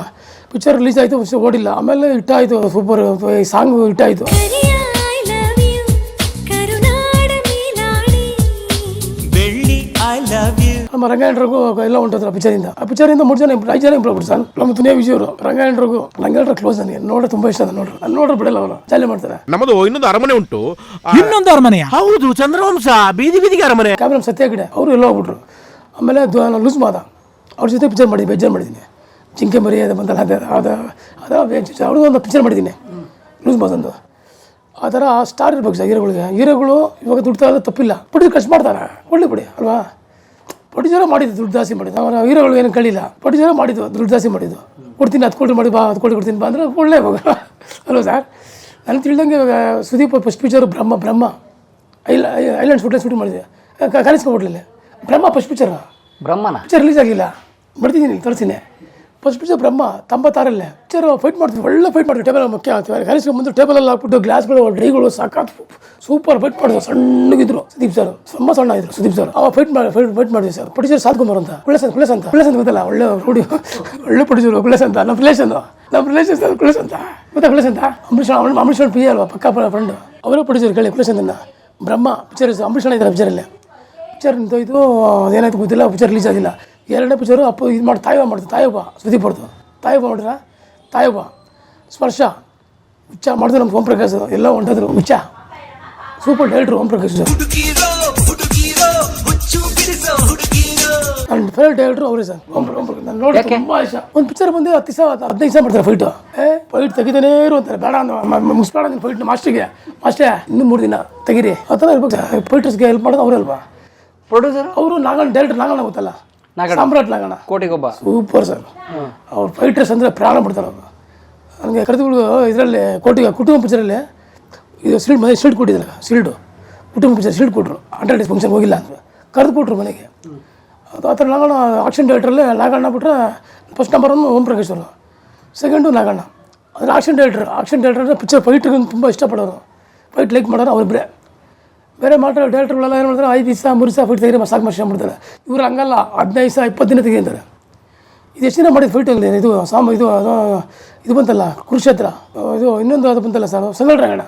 ಪಿಕ್ಚರ್ ರಿಲೀಸ್ ಆಯಿತು ಓಡಿಲ್ಲ. ಆಮೇಲೆ ಹಿಟ್ಟಾಯಿತು ಸೂಪರ್ ಸಾಂಗು ಹಿಟ್ಟಾಯಿತು. ನಮ್ಮ ರಂಗಾಯಣರಿಗೂ ಎಲ್ಲ ಹೊಂಟೋದ್ರ ಪಿಕ್ಚರಿಂದ. ಆ ಪಿಕ್ಚರಿಂದ 3 ಜನ 5 ಜನ ಇಂಪ್ರೂವ್ ಸರ್. ನಮ್ಮ ದುನಿಯಾ ವಿಜಯವರು ರಂಗಾಯಣರಿಗೂ ಕ್ಲೋಸ್ ನನಗೆ ನೋಡ್ರೆ ತುಂಬಾ ಇಷ್ಟ. ನೋಡ್ರೆ ಬಿಡಲ್ಲ ಅವರು ಜಾಲಿ ಮಾಡ್ತಾರೆ. ನಮ್ಮದು ಇನ್ನೊಂದು ಅರಮನೆ ಉಂಟು. ಇನ್ನೊಂದು ಅರಮನೆ? ಹೌದು, ಚಂದ್ರವಂಶ ಬೀದಿಗೆ ಅರಮನೆ. ಕ್ಯಾಮ್ರಾ ಸತ್ಯ ಗಿಡ ಅವರು ಎಲ್ಲ ಹೋಗ್ಬಿಟ್ರು. ಆಮೇಲೆ ಲೂಸ್ ಮಾದ ಅವ್ರ ಜೊತೆ ಪಿಕ್ಚರ್ ಮಾಡಿದ್ದೀನಿ, ಬೇಜಾರು ಮಾಡಿದ್ದೀನಿ. ಜಿಂಕೆ ಮರಿ ಅದು ಬಂದಲ್ಲ, ಅವ್ರಿಗೂ ಒಂದು ಪಿಕ್ಚರ್ ಮಾಡಿದ್ದೀನಿ ಲೂಸ್ ಮಾದಂದು. ಆ ಥರ ಸ್ಟಾರ್ ಇರ್ಬೇಕು ಸರ್ ಹೀರೋಗಳು. ಇವಾಗ ದುಡ್ಡು ತಗೊಳ್ಳೋದು ತಪ್ಪಿಲ್ಲ, ಪ್ರೊಡ್ಯೂಸರ್ ಖರ್ಚು ಮಾಡ್ತಾರೆ, ಒಳ್ಳೆ ಬಿಡಿ ಅಲ್ವಾ. ಪ್ರೊಡ್ಯೂಸರ್ ಮಾಡಿದ್ದು ದುಡ್ಡು ಜಾಸ್ತಿ ಮಾಡಿದ್ದು, ಅವರ ಹೀರೋಗಳು ಏನು ಕಳಿಲ್ಲ. ಪ್ರೊಡ್ಯೂಸರ್ ಮಾಡಿದ್ದು ದುಡ್ಡು ಜಾಸ್ತಿ ಮಾಡಿದ್ದು. ಕೊಡ್ತೀನಿ 10 ಕೋಟಿ ಮಾಡಿ ಬಾ, 10 ಕೋಟಿ ಕೊಡ್ತೀನಿ ಬಾ ಅಂದರೆ ಒಳ್ಳೆ ಇವಾಗ ಅಲ್ವಾ ಸರ್. ನಾನು ತಿಳಿದಂಗೆ ಇವಾಗ ಸುದೀಪ್ ಫಸ್ಟ್ ಪಿಕ್ಚರು ಬ್ರಹ್ಮ ಐಲ್ಯಾಂಡ್ ಶೂಟಿಂಗ್ ಮಾಡಿದೆ ಕಾಣಿಸ್ಕೊಬಿಡ್ಲಿಲ್ಲ. ಬ್ರಹ್ಮ ಫಸ್ಟ್ ಪಿಕ್ಚರ್ ರಿಲೀಸ್ ಆಗಿಲ್ಲ, ಬರ್ತಿದ್ದೀನಿ ತೋರಿಸ್ತೀನಿ. ಫಸ್ಟ್ ಪಿಕ್ಚರ್ ಬ್ರಹ್ಮ 96 ಪಿಕ್ಚರ್ ಫೈಟ್ ಮಾಡ್ತೀವಿ, ಒಳ್ಳೆ ಫೈಟ್ ಮಾಡ್ತೀವಿ. ಟೇಬಲ್ ಮುಖ್ಯ ಆಗ್ತದೆ, ಕಲಿಸ್ಕೊಂಡ್ಬಂದು ಟೇಬಲಲ್ಲಿ ಹಾಕ್ಬಿಟ್ಟು ಗ್ಲಾಸ್ಗಳು ಡ್ರೈಗಳು ಸಾಕಾತ್ ಸೂಪರ್ ಫೈಟ್ ಮಾಡಿದ್ರು. ಸಣ್ಣಗಿದ್ರು ಸುದೀಪ್ ಸರ್, ತುಂಬ ಸಣ್ಣ ಇದ್ರು ಸುದೀಪ್ ಸರ್. ಅವಾಗ ಫೈಟ್ ಮಾಡಿದ್ವಿ ಸರ್. ಪ್ರೊಡ್ಯೂಸರ್ ಸಾತ್ಕುಮಾರ್ ಅಂತ, ಕುಳಸ್ ಅಂತ ಗೊತ್ತಲ್ಲ, ಒಳ್ಳೆ ರೋಡಿ ಒಳ್ಳೆ ಪ್ರೊಡ್ಯೂಸರ್ ಕುಳಸ್ ಅಂತ. ನಮ್ಮ ರಿಲೇಷನ್ ಕುಳಸ್ ಅಂತ ಗೊತ್ತಾ? ಕುಳಸ್ ಅಂತ ಅಂಬರೀಷ್ ಪಿ ಅಲ್ವಾ, ಪಕ್ಕ ಫ್ರೆಂಡ್. ಅವರೇ ಪ್ರೊಡ್ಯೂಸರ್ ಕೇಳಿ ಕುಳಸ್ ಅಂತ. ಬ್ರಹ್ಮ ಪಿಕ್ಚರ್ ಅಂಬರೀಷ್ ಇದ್ದಾರೆ ಪಿಕ್ಚರಲ್ಲಿ. ಪಿಕ್ಚರ್ ನಿಂತೋಯ್ತು, ಅದೇನಾಯ್ತು ಗೊತ್ತಿಲ್ಲ, ಪಿಕ್ಚರ್ ರಿಲೀಸ್ ಆಗಿಲ್ಲ. 2ನೇ ಪಿಕ್ಚರು ಅಪ್ಪ ಇದು ಮಾಡಿ ತಾಯೊಬ್ಬ ಸುದೀಪ್ ಅವ್ರದ್ದು ತಾಯೊಬ್ಬ ನೋಡ್ರ, ತಾಯೊಬ್ಬ ಸ್ಪರ್ಶ ಹುಚ್ಚ ಮಾಡಿದ್ರು. ನಮ್ಮ ಓಂಪ್ರಕಾಶ್ ಎಲ್ಲ ಹೊಂಟೋದ್ರು. ಹುಚ್ಚ ಸೂಪರ್ ಡೈರೆಕ್ಟ್ರು ಓಂಪ್ರಕಾಶ್. ನನ್ನ ಫೇವ್ರೇಟ್ ಡೈರೆಕ್ಟ್ರು ಅವರೇ ಸರ್. ನಾನು ನೋಡಿ ತುಂಬ ಇಷ್ಟ. ಒಂದು ಪಿಕ್ಚರ್ ಬಂದು 15 ದಿವಸ ಮಾಡ್ತಾರೆ ಫೈಟು. ಫೈಟ್ ತೆಗಿತಾನೇ ಇರು ಅಂತಾರೆ. ಬೇಡ ಮುಗಿಸ್ಬೇಡ ನಿನ್ನ ಫೈಟ್ ಮಾಸ್ಟರ್ಗೆ, ಇನ್ನೂ 3 ದಿನ ತೆಗೀರಿ ಆ ಥರ ಇರ್ಬೇಕು ಸರ್. ಫೈಟರ್ಸ್ಗೆ ಹೆಲ್ಪ್ ಮಾಡೋದು ಅವರಲ್ವಾ ಪ್ರೊಡ್ಯೂಸರ್. ಅವರು ಡೈರೆಕ್ಟರ್ ನಾಗಣ್ಣ ಗೊತ್ತಲ್ಲ, ಸಾಮ್ರಾಟ್ ನಾಗಣ್ಣ, ಕೋಟಿಗೊಬ್ಬ ಸೂಪರ್ ಸರ್. ಅವ್ರು ಫೈಟರ್ಸ್ ಅಂದರೆ ಪ್ರಾಣ ಬಿಡ್ತಾರೆ ಅವರು. ನನಗೆ ಕರೆದುಗಳು ಇದರಲ್ಲಿ ಕುಟುಂಬ ಪಿಕ್ಚರಲ್ಲಿ ಇದು ಶೀಲ್ಡ್ ಕೊಟ್ಟಿದ್ದಾರೆ. ಕುಟುಂಬ ಪಿಕ್ಚರ್ ಶೀಲ್ಡ್ ಕೊಟ್ಟರು. 100 ಡೇಸ್ ಫಂಕ್ಷನ್ ಹೋಗಿಲ್ಲ ಅಂತ ಕರೆದು ಕೊಟ್ಟರು ಮನೆಗೆ. ಅದು ಆ ಥರ ನಾಗಣ್ಣ ಆಕ್ಷನ್ ಡೈರೆಕ್ಟ್ರಲ್ಲೇ ನಾಗಣ್ಣ ಬಿಟ್ಟರೆ ಫಸ್ಟ್ ನಂಬರ್ 1 ಓಂಪ್ರಕಾಶ್ ಅವರು, ಸೆಕೆಂಡು ನಾಗಣ್ಣ. ಅಂದರೆ ಆಕ್ಷನ್ ಡೈರೆಕ್ಟರ್ ಅಂದರೆ ಪಿಕ್ಚರ್ ಫೈಟ್ಗೆ ತುಂಬ ಇಷ್ಟಪಡೋರು, ಫೈಟ್ ಲೈಕ್ ಮಾಡೋರು ಅವರಿಬ್ಬರೇ. ಬೇರೆ ಮಾಡ್ತಾರೆ ಡೈರೆಕ್ಟರ್ಗಳೆಲ್ಲ ಏನು ಮಾಡ್ತಾರೆ, 5 ದಿವಸ 3 ದಿವಸ ಫೈಟ್ ತೆಗೀರಿ ಸಾಕು ಮಾಡ್ಸಿ ಮಾಡ್ತಾರೆ. ಇವ್ರು ಹಂಗಲ್ಲ, 15 ದಿವಸ 20 ದಿನ ತೆಗಿತಾರೆ. ಇದು ಎಷ್ಟು ದಿನ ಮಾಡಿದ್ದು ಫೈಟ್ ಅಲ್ಲಿ ಇದು ಇದು ಬಂತಲ್ಲ ಕುರುಕ್ಷೇತ್ರ, ಇದು ಇನ್ನೊಂದು ಅದು ಬಂತಲ್ಲ ಸರ್ ಸಂಗಲ್ ರಂಗಣ,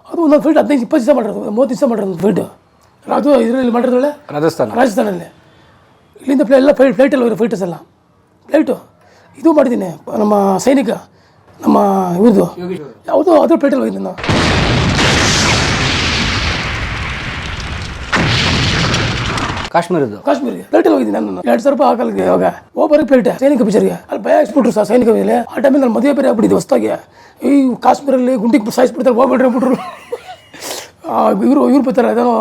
ಅದು ಒಂದೊಂದು ಫೈಟ್ 15-20 ದಿವಸ ಮಾಡಿರೋದು, 30 ದಿವಸ ಮಾಡಿರೋದು ಫೈಟು. ಅದು ಇದರಲ್ಲಿ ಮಾಡಿರೋಳೆ ರಾಜಸ್ಥಾನಲ್ಲಿ. ಇಲ್ಲಿಂದ ಎಲ್ಲ ಫ್ಲೈಟಲ್ಲಿ ಹೋಗಿರೋ ಫೈಟರ್ಸ್ ಎಲ್ಲ ಫ್ಲೈಟು. ಇದು ಮಾಡಿದ್ದೀನಿ ನಮ್ಮ ಸೈನಿಕ, ನಮ್ಮ ಇವ್ರದ್ದು ಯಾವುದೋ ಅದು ಫ್ಲೈಟಲ್ಲಿ ಹೋಗಿದ್ದೀನಿ ನಾವು. ಕಾಶ್ಮೀರಿಗೆ ಫ್ಲೈಟಲ್ಲಿ ಹೋಗಿದ್ದೀನಿ ನಾನು. 2,000 ರೂಪಾಯಿ ಹಾಕಲ್ಗೆ ಇವಾಗ ಹೋಗ್ಬರೋಕ್ಕೆ ಫ್ಲೈಟ್ ಸೈನಿಕ ಪಿಕ್ಚರ್ಗೆ. ಅಲ್ಲಿ ಭಯ ಹಾಕ್ಸ್ಬಿಟ್ರು ಸರ್ ಸೈನಿಕ ಮೇಲೆ. ಆ ಟೈಮಲ್ಲಿ ನಾನು ಮದುವೆ ಬೇರೆ ಆಗ್ಬಿಟ್ಟಿದ್ದೆ ಹೊಸ್ದಾಗಿ. ಈ ಕಾಶ್ಮೀರಲ್ಲಿ ಗುಂಡಿಗೆ ಸಾಯಿಸ್ಬಿಡ್ತಾರೆ, ಹೋಗ್ಬಿಟ್ರೆ ಬಿಟ್ರು. ಇವ್ರು ಬರ್ತಾರೆ, ಅದೇನೋ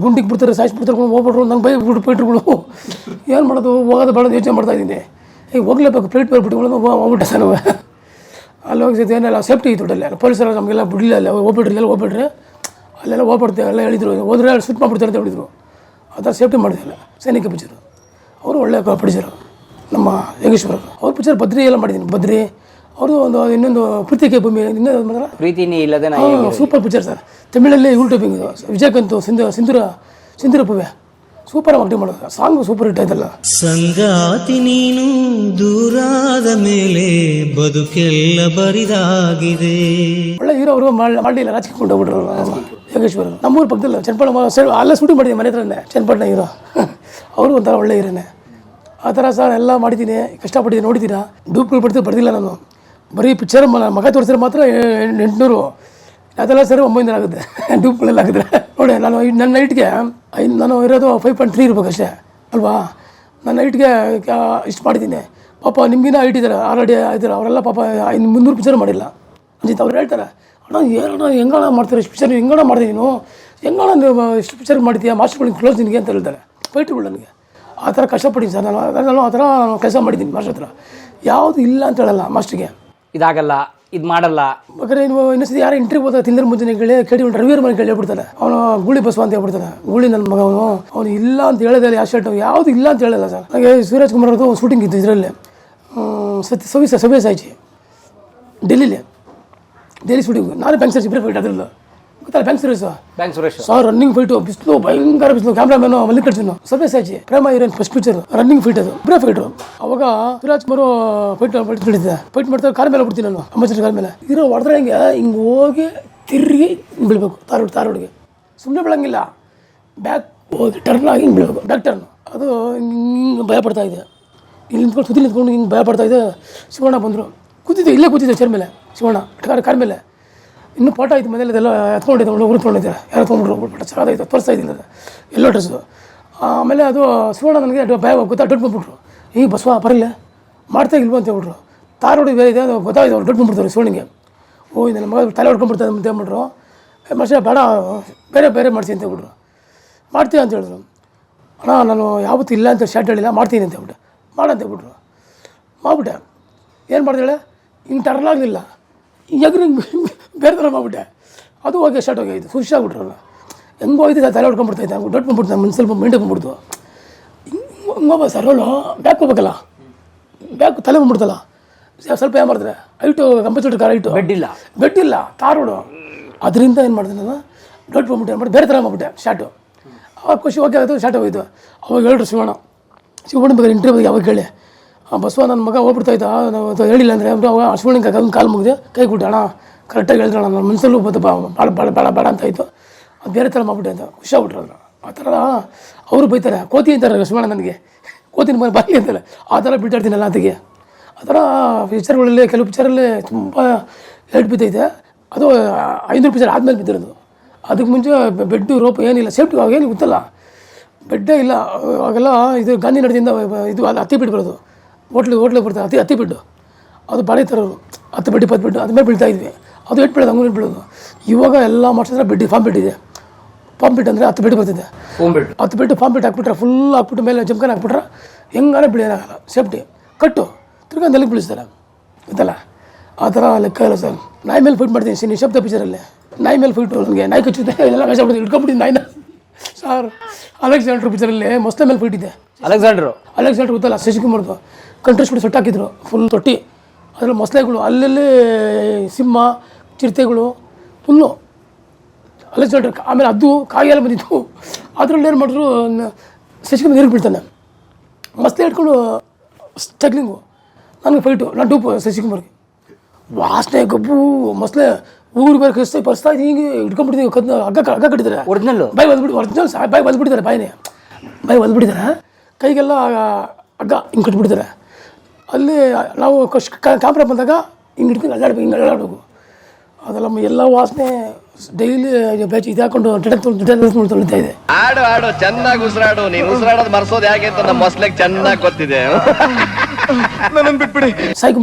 ಗುಂಡಿಗೆ ಬಿಡ್ತಾರೆ, ಸಾಯಿಸ್ಬಿಡ್ತಾರೆ, ಹೋಗ್ಬಿಟ್ರು. ನಂಗೆ ಭಯ ಬಿಟ್ಟು ಫೈಟ್ರುಗಳು. ಏನು ಮಾಡೋದು, ಹೋಗೋದು ಬೇಡ ಯೋಚನೆ ಮಾಡ್ತಾಯಿದ್ದೀನಿ. ಈಗ ಹೋಗ್ಲೇಬೇಕು, ಫ್ಲೈಟ್ ಬರ್ಬಿಟ್ಟು ಹೋಗ್ಬಿಟ್ಟೆ ಸರ್ ನಾವು. ಅಲ್ಲಿ ಹೋಗಿ ಏನೆಲ್ಲ ಸೇಫ್ಟಿ ಇತ್ತು ಅಲ್ಲಿ ಪೊಲೀಸರು ನಮಗೆಲ್ಲ ಬಿಡಲಿಲ್ಲ. ಅಲ್ಲಿ ಹೋಗ್ಬಿಟ್ರಿ ಅಲ್ಲೆಲ್ಲ ಹೋಗ್ಬಿಡ್ತೇವೆ ಎಲ್ಲ ಹೇಳಿದ್ರು, ಹೋದ್ರೆ ಸ್ವಿಟ್ ಮಾಡಿಬಿಡ್ತಾರೆ ಅಂತ ಹೇಳಿದ್ರು. ಆ ಥರ ಸೇಫ್ಟಿ ಮಾಡಿದಿಲ್ಲ ಸೈನಿಕ ಪಿಕ್ಚರು. ಅವರು ಒಳ್ಳೆ ಪ್ರೊಡ್ಯೂಸರು ನಮ್ಮ ಯೋಗೇಶ್ವರ. ಅವ್ರ ಪಿಕ್ಚರ್ ಬದ್ರಿ ಎಲ್ಲ ಮಾಡಿದ್ದೀನಿ. ಬದ್ರಿ ಅವ್ರದ್ದು ಒಂದು ಇನ್ನೊಂದು ಪ್ರೀತಿಗೆ ಭೂಮಿ ಇನ್ನೊಂದು ಪ್ರೀತಿನಿ ಇಲ್ಲದೆ ಸೂಪರ್ ಪಿಕ್ಚರ್ ಸರ್. ತಮಿಳಲ್ಲಿ ಯೂಟ್ಯೂಬಿಂಗ್ ವಿಜಯಕಾಂತ್ ಸಿಂಧೂರ ಪೂವೆ ಸೂಪರ್ ಆಗಿ ಮಾಡೋದು. ಸಾಂಗ್ ಸೂಪರ್ ಹಿಟ್ ಆಯ್ತಲ್ಲ. ಸಂಗಾತಿ ನೀನು ದೂರಾದ ಮೇಲೆ ಬದುಕೆಲ್ಲ ಬರಿದಾಗಿದೆ. ಒಳ್ಳೆ ಹೀರೋ ಅವರು ಮಾಡಲಿಲ್ಲ, ರಾಜಕೀಯ ಹೋಗ್ಬಿಟ್ರು ಯೋಗೇಶ್ವರ. ನಮ್ಮೂರು ಪಕ್ಕದಲ್ಲ ಚನ್ನಪಟ್ಟಣ ಅಲ್ಲ ಶೂಟಿಂಗ್ ಮಾಡಿದ್ದೀನಿ ಮನೆ ಹತ್ರನೇ. ಚನ್ನಪಟ್ಟಣ ಹೀರೋ ಅವರು ಒಂಥರ ಒಳ್ಳೆ ಹೀರೋನೇ. ಆ ಥರ ಸರ್ ಎಲ್ಲ ಮಾಡಿದ್ದೀನಿ, ಕಷ್ಟಪಟ್ಟಿದ್ದೀನಿ. ನೋಡಿದ್ದೀರಾ ಡೂಪ್ಗಳು ಬರ್ದಿಲ್ಲ ನಾನು. ಬರೀ ಪಿಕ್ಚರ್ ಮಗ ತೋರಿಸಿದ್ರೆ ಮಾತ್ರ 800, ಅದೆಲ್ಲ ಸರಿ 900 ಆಗುತ್ತೆ ಡೂಪ್ಗಳೆಲ್ಲ ಆಗಿದ್ರೆ. ನೋಡಿ ನಾನು ನನ್ನ ನೈಟ್ಗೆ ನಾನು ಇರೋದು 5.3 ಇರ್ಬೇಕು ಅಷ್ಟೇ ಅಲ್ವಾ. ನನ್ನ ನೈಟ್ಗೆ ಇಷ್ಟು ಮಾಡಿದ್ದೀನಿ. ಪಾಪ ನಿಮಗಿನ ಹೈಟ್ ಇದ್ದಾರೆ, ಆಲ್ರೆಡಿ ಇದ್ದಾರೆ. ಅವರೆಲ್ಲ ಪಾಪ 300 ಪಿಕ್ಚರ್ ಮಾಡಿಲ್ಲ ಅಂಜಿತ್. ಅವ್ರು ಹೇಳ್ತಾರೆ, ಅಣ್ಣ ಏನಣ್ಣ ಹೆಂಗಣ ಮಾಡ್ತಾರೆ ಇಷ್ಟು ಪಿಕ್ಚರ್, ಹೆಂಗಣ ಮಾಡಿದೆ ನೀನು, ಹೆಂಗಣ ನೀವು ಇಷ್ಟು ಪಿಕ್ಚರ್ ಮಾಡ್ತೀಯ, ಮಾಸ್ಟರ್ಗಳಿಗೆ ಕ್ಲೋಸ್ ನಿನಗೆ ಅಂತ ಹೇಳ್ತಾರೆ ಫೈಟ್ರುಗಳು. ನನಗೆ ಆ ಥರ ಕಷ್ಟಪಟ್ಟಿದ್ದೀನಿ ಸರ್ ನಾನು ಆ ಥರ ಕೆಲಸ ಮಾಡಿದ್ದೀನಿ ಮಾಸ್ಟರ್ ಹತ್ರ. ಯಾವುದು ಇಲ್ಲ ಅಂತ ಹೇಳಲ್ಲ ಮಾಸ್ಟ್ರಿಗೆ, ಇದಾಗಲ್ಲ ಇದು ಮಾಡಲ್ಲ. ಬೇಕಾದ್ರೆ ನೀವು ಇನ್ನೊಂದ್ಸತಿ ಯಾರು ಇಂಟರ್ವ್ಯೂ ಹೋದಾಗ ತಿಂದ್ರ ಮುಂಚೆ ಕೇಳಿ ರವಿಯರ್ ಮನೆ ಹೇಳ್ಬಿಡ್ತಾರೆ. ಅವನು ಗೂಳಿ ಬಸವ ಅಂತ ಹೇಳ್ಬಿಡ್ತಾನೆ. ಗೂಳಿ ನನ್ನ ಮಗ ಅವನು ಇಲ್ಲ ಅಂತ ಹೇಳಿದ್ರೆ ಯಾವ ಶರ್ಟ್ ಯಾವುದು ಇಲ್ಲ ಅಂತ ಹೇಳಲ್ಲ ಸರ್. ನನಗೆ ಶಿವರಾಜ್ ಕುಮಾರ್ ಅವ್ರದ್ದು ಶೂಟಿಂಗ್ ಇತ್ತು ಇದರಲ್ಲಿ ಸವ್ಯ ಸಾಯಿಜಿ ಡೆಲ್ಲಿ ಶೂಟಿಂಗ್. ನಾನು ಬ್ಯಾಂಕ್ ಸರ್ಜಿ ಇಬ್ಬರೇ ಫೈಟ್ ಅದರಲ್ಲ ಗೊತ್ತಲ್ಲ, bank Suresh sir running fight, ಬಿಸಿಲು ಭಯಂಕರ ಬಿಸಿಲು. ಕ್ಯಾಮ್ರಾಮನ್ ಮಲ್ಲಿಕಾರ್ಜುನ್, ಸವ್ಯ ಸಾಯಿಜಿ, Prema heroine first picture running fight, ಅದು ಇಬ್ಬರೇ ಫೈಟ್ರು. ಅವಾಗ ಶಿವರಾಜ್ ಕುಮಾರ್ ಫೈಟ್ ಮಾಡ್ತಾರೆ. ಕಾರ್ ಮೇಲೆ ಬಿಡ್ತೀನಿ ನಾನು, ಅಂಬಾಸಿಡರ್ ಕಾರ್ ಮೇಲೆ. ಇರೋ ಹೊಡೆದ್ರೆ ಹಿಂಗೆ ಹೋಗಿ ತಿರುಗಿ ಬೀಳ್ಬೇಕು ತಾರೋಡ್ಗೆ. ಸುಮ್ಮನೆ ಬೀಳಂಗಿಲ್ಲ, ಬ್ಯಾಕ್ ಹೋಗಿ ಟರ್ನ್ ಆಗಿ ಹಿಂಗೆ ಬೀಳ್ಬೇಕು, ಬ್ಯಾಕ್ ಟರ್ನ್ ಅದು ಹಿಂಗೆ ಭಯಪಡ್ತಾ ಇದೆ. ಇಲ್ಲಿ ನಿಂತ್ಕೊಂಡು ಸುದ್ದಿ ನಿಂತ್ಕೊಂಡು ಹಿಂಗೆ ಭಯಪಡ್ತಾಯಿದ್ದೆ. ಶಿವಣ್ಣ ಬಂದರು, ಕೂತಿದ್ದೆ, ಇಲ್ಲೇ ಕೂತಿದ್ದೆ ಚೇರ್ ಮೇಲೆ. ಶಿವಣ್ಣ ಕಾರ್ ಮೇಲೆ ಇನ್ನೂ ಪಾಠ ಆಯಿತು, ಮನೇಲಿ ಇದೆಲ್ಲ ಎತ್ಕೊಂಡಿದ್ದೆ, ಉರ್ಕೊಂಡಿದ್ದೆ. ಯಾರು ತೊಗೊಂಡ್ರು ಪಾಠ ಚೆನ್ನಾಗಾಯ್ತು, ತೋರಿಸ್ತಾ ಇದ್ದೀನಿ ಅದು ಎಲ್ಲೋ ಡ್ರೆಸ್ಸು. ಆಮೇಲೆ ಅದು ಶಿವಣ್ಣ ನನಗೆ ಭಯ ಗೊತ್ತಾ, ಡೊಟ್ಟು ಬಂದ್ಬಿಟ್ರು. ಈ ಬಸವ ಬರಲ್ಲ ಮಾಡ್ತಾ ಇಲ್ವ ಅಂತ ಹೇಳ್ಬಿಟ್ರು. ತಾರ್ ಹೊಡಿ ಬೇರೆ ಇದೆ, ಅದು ಗೊತ್ತಾಯ್ತು, ಅವ್ರು ಡೊಟ್ಟು ಬಂದ್ಬಿಡ್ತಾರೆ ಶಿವಣ್ಣಿಗೆ. ಓ ನನ್ನ ಮಗ ತಲೆ ಹೊಡ್ಕೊಂಡ್ಬಿಡ್ತಾರೆ ಅಂತ ಹೇಳ್ಬಿಟ್ರು. ಮನುಷ್ಯ ಬೇಡ, ಬೇರೆ ಮಾಡ್ತೀನಿ ಅಂತ ಹೇಳ್ಬಿಟ್ರು. ಮಾಡ್ತೀಯ ಅಂತ ಹೇಳಿದ್ರು. ಅಣ್ಣ ನಾನು ಯಾವತ್ತೂ ಇಲ್ಲ ಅಂತ ಶಾರ್ಟ್ ಹೇಳಿಲ್ಲ, ಮಾಡ್ತೀನಿ ಅಂತ ಹೇಳ್ಬಿಟ್ಟೆ. ಮಾಡಂತ ಹೇಳ್ಬಿಟ್ರು. ಮಾಡಿಬಿಟ್ಟೆ. ಏನು ಮಾಡ್ದೇಳೆ, ಹಿಂಗೆ ಟರ್ನ್ ಆಗಲಿಲ್ಲ, ಎಗ್ರಿ ಹಿಂಗೆ ಬೇರೆ ಥರ ಮಾಡಿಬಿಟ್ಟೆ. ಅದು ಹೋಗಿ ಸ್ಟಾರ್ಟ್ ಹೋಗಿತ್ತು, ಖುಷಿ ಆಗ್ಬಿಟ್ರಲ್ಲ. ಹೆಂಗೆ ಹೋಯ್ತು ತಲೆ ಹೊಡ್ಕೊಂಡ್ಬಿಡ್ತಾಯಿದ್ದೆ, ಹಂಗೆ ಡೊಟ್ಟು ಬಂದ್ಬಿಡ್ತು, ನನ್ನ ಸ್ವಲ್ಪ ಮೆಂಟೆ ಬಂದ್ಬಿಡ್ತು. ಹಿಂಗೆ ಸರೋಲು ಬ್ಯಾಕ್ ಹೋಗ್ಬೇಕಲ್ಲ, ಬ್ಯಾಕ್ ತಲೆ ಬಂದ್ಬಿಡ್ತಲ್ಲ. ಸ್ವಲ್ಪ ಏನು ಮಾಡ್ತಾರೆ, height compulsory car height, bed ಇಲ್ಲ ತಾರ್ ರೋಡು. ಅದರಿಂದ ಏನು ಮಾಡಿದೆ ನಾನು, ಡೊಟ್ಟು ಬಂದ್ಬಿಟ್ಟೆ, ಏನು ಮಾಡಿ ಬೇರೆ ಥರ ಮಾಡಿಬಿಟ್ಟೆ ಶಾರ್ಟು. ಅವಾಗ ಖುಷಿ ಓಕೆ ಆಯಿತು, ಶಾರ್ಟ್ ಹೋಗಿದ್ದು. ಅವಾಗ ಹೇಳ್ರು ಶಿವಣ್ಣ ಬೇಕಾದ್ರೆ ಇಂಟರ್ವ್ಯೂ ಯಾವಾಗ ಹೇಳಿ, ಬಸವ ನನ್ನ ಮಗ ಹೋಗ್ಬಿಡ್ತಾಯಿದ್ದ, ನಾವು ಹೇಳಿಲ್ಲ ಅಂದರೆ ಅವಾಗ ಶಿವಣ್ಣಿಗೆ ಕಾಲು ಮುಗಿದೆ, ಕೈ ಕೊಟ್ಟೆ. ಅಣ್ಣ ಕರೆಕ್ಟಾಗಿ ಹೇಳಿದ್ರಣ, ನನ್ನ ಮನಸ್ಸಲ್ಲೂ ಬಂದು ಬೇಡ ಅಂತಾಯಿತು. ಅದು ಬೇರೆ ಥರ ಮಾಡಿಬಿಟ್ಟೆ ಅಂತ ಖುಷಿ ಆಗ್ಬಿಟ್ರು. ಅದನ್ನು ಆ ಥರ ಅವರು ಬೈತಾರೆ, ಕೋತಿ ಅಂತಾರೆ ಶಿವಣ್ಣ ನನಗೆ, ಕೋತಿನ ಮನೆ ಬಾಯಿ ಅಂತಾರೆ. ಆ ಥರ ಬಿಟ್ಟಾಡ್ತೀನಲ್ಲ ಅದಕ್ಕೆ. ಆ ಥರ ಪಿಕ್ಚರ್ಗಳಲ್ಲಿ ಕೆಲವು ಪಿಕ್ಚರಲ್ಲಿ ತುಂಬ ಏಟ್ ಬಿದ್ದೈತೆ. ಅದು 500 ಪಿಕ್ಚರ್ ಆದಮೇಲೆ ಬಿದ್ದಿರೋದು. ಅದಕ್ಕೆ ಮುಂಚೆ ಬೆಡ್ಡು ರೋಪ್ ಏನಿಲ್ಲ, ಸೇಫ್ಟಿ ಅವಾಗೇನು ಗೊತ್ತಲ್ಲ, ಬೆಡ್ಡೇ ಇಲ್ಲ. ಅವಾಗೆಲ್ಲ ಇದು ಗಾಂಧಿ ನಗರದಿಂದ ಇದು ಅದು ಹತ್ತಿ ಬಿಟ್ಟು ಬರೋದು, ಹೋಟ್ಲಿಗೆ ಬರ್ತಾರೆ, ಹತ್ತಿ ಬಿಟ್ಟು ಅದು ಬಾಳೆ ತರೋರು, 10 ಬೆಡ್ 20 ಬೆಡ್ ಅದ್ಮೇಲೆ ಬೀಳ್ತಾಯಿದ್ವಿ. ಅದು ಇಟ್ಟು ಬೀಳೋದು, ಹಂಗೆ ಇಟ್ಬಿಡೋದು. ಇವಾಗ ಎಲ್ಲ ಮಾಡಿಸಿದ್ರೆ ಬೆಡ್ ಫಾರ್ಮ್ ಬೆಡ್ ಇದೆ. ಫಾರ್ಮ್ ಬೆಡ್ ಅಂದರೆ 10 ಬೆಡ್ ಬರ್ತಿದೆ. 10 ಬೆಡ್ ಫಾರ್ಮ್ ಬೆಡ್ ಹಾಕ್ಬಿಟ್ರೆ, ಫುಲ್ ಹಾಕ್ಬಿಟ್ಟು ಮೇಲೆ ಜಂಕನ್ ಹಾಕ್ಬಿಟ್ರೆ ಹೆಂಗಾನೆ ಬೆಳೆಯೋಕ್ಕಾಗಲ್ಲ. ಸೇಫ್ಟಿ ಕಟ್ಟು ತಿರ್ಗಾ ನೆಲಕ್ಕೆ ಬೀಳಿಸ್ತಾರೆ ಗೊತ್ತಲ್ಲ. ಆ ಥರ ಲೆಕ್ಕ ಇಲ್ಲ ಸರ್. ನಾಯಿ ಮೇಲೆ ಫೈಟ್ ಮಾಡ್ತೀನಿ ನಿಶಬ್ದ ಪಿಕ್ಚರಲ್ಲಿ. ನಾಯಿ ಮೇಲೆ ಫೈಟು, ನನಗೆ ನಾಯಿ ಕಚ್ಚುತ್ತೆ, ಎಲ್ಲ ಕಷ್ಟಪಡ್ತೀನಿ, ಇಟ್ಕೊಂಡ್ಬಿಟ್ಟಿದ್ದು ನಾಯಿನ ಸರ್. ಅಲೆಕ್ಸಾಂಡ್ರ್ ಪಿಕ್ಚರಲ್ಲಿ ಮೊಸಳೆ ಮೇಲೆ ಫೈಟ್ ಇದೆ. ಅಲೆಕ್ಸಾಂಡ್ರ್ ಗೊತ್ತಲ್ಲ, ಶಶಿಕುಮಾರ್ದು ಕಂಟ್ರೆಸ್ಟ್ ಬಿಟ್ಟು ಸೊಟ್ಟು ಹಾಕಿದ್ರು, ಫುಲ್ ತೊಟ್ಟಿ. ಅದರಲ್ಲಿ ಮೊಸಳೆಗಳು ಅಲ್ಲಲ್ಲಿ ಸಿಂಹ ಚಿರತೆಗಳು ಫುಲ್ಲು ಅಲೆಕ್ಸಾಂಡ್ರ್. ಆಮೇಲೆ ಅದು ಕಾಯಿಯೆಲ್ಲ ಬಂದಿತ್ತು. ಅದರಲ್ಲಿ ಏನು ಮಾಡಿದ್ರು, ಶಶಿಕುಮಾರ್ ನೀರಿಗೆ ಬೀಳ್ತಾನೆ, ಮೊಸಳೆ ಇಟ್ಕೊಂಡು ಸ್ಟಗ್ಲಿಂಗು. ನನಗೆ ಫೈಟು, ನಾನು ಡೂಪು ಶಶಿಕುಮಾರ್ಗೆ. ವಾಸನೆ ಗಬ್ಬು ಮೊಸಳೆ ಊರು ಬೇರೆ ಕಳಿಸ್ತಾ ಬರ್ಸ್ತಾ ಇದ್ದೀನಿ, ಹಿಂಗೆ ಇಟ್ಕೊಂಡ್ಬಿಟ್ಟಿದ್ದೀವಿ. ಹಗ್ಗ ಕಟ್ಟಿದ್ದಾರೆ, ಬಾಯಿ ಒರಿಜಿನಲ್ ಬಾಯಿ ಒದ್ಬಿಟ್ಟಿದ್ದಾರೆ, ಬಾಯಿ ಒದ್ಬಿಟ್ಟಿದ್ದಾರೆ, ಕೈಗೆಲ್ಲ ಹಗ್ಗ ಹಿಂಗೆ ಕಟ್ಬಿಟ್ಟಿದ್ದಾರೆ. ಅಲ್ಲಿ ನಾವು ಕ್ಯಾಮ್ರಾ ಬಂದಾಗ ಹಿಂಗೆ ಹಿಡ್ಕೊಂಡು ಅಲ್ಲಾಡಬೇಕು. ಅದೆಲ್ಲ ಎಲ್ಲ ವಾಸನೆ ಡೈಲಿ ಬೇಚಿ ಇದು ಹಾಕೊಂಡು ತೊಳಿತಾ ಇದೆ. ಆಡು ಚೆನ್ನಾಗಿ ಉಸಿರಾಡು, ನೀನು ಉಸಿರಾಡೋದು ಮರ್ಸೋದು ಹೇಗೆ ಅಂತ ನಮ್ಮ ಮೊಸಳೆಗೆ ಚೆನ್ನಾಗಿ ಗೊತ್ತಿದೆ. ನನ್ನನ್ನು ಬಿಟ್ಬಿಡಿ. ಸಾಯಿ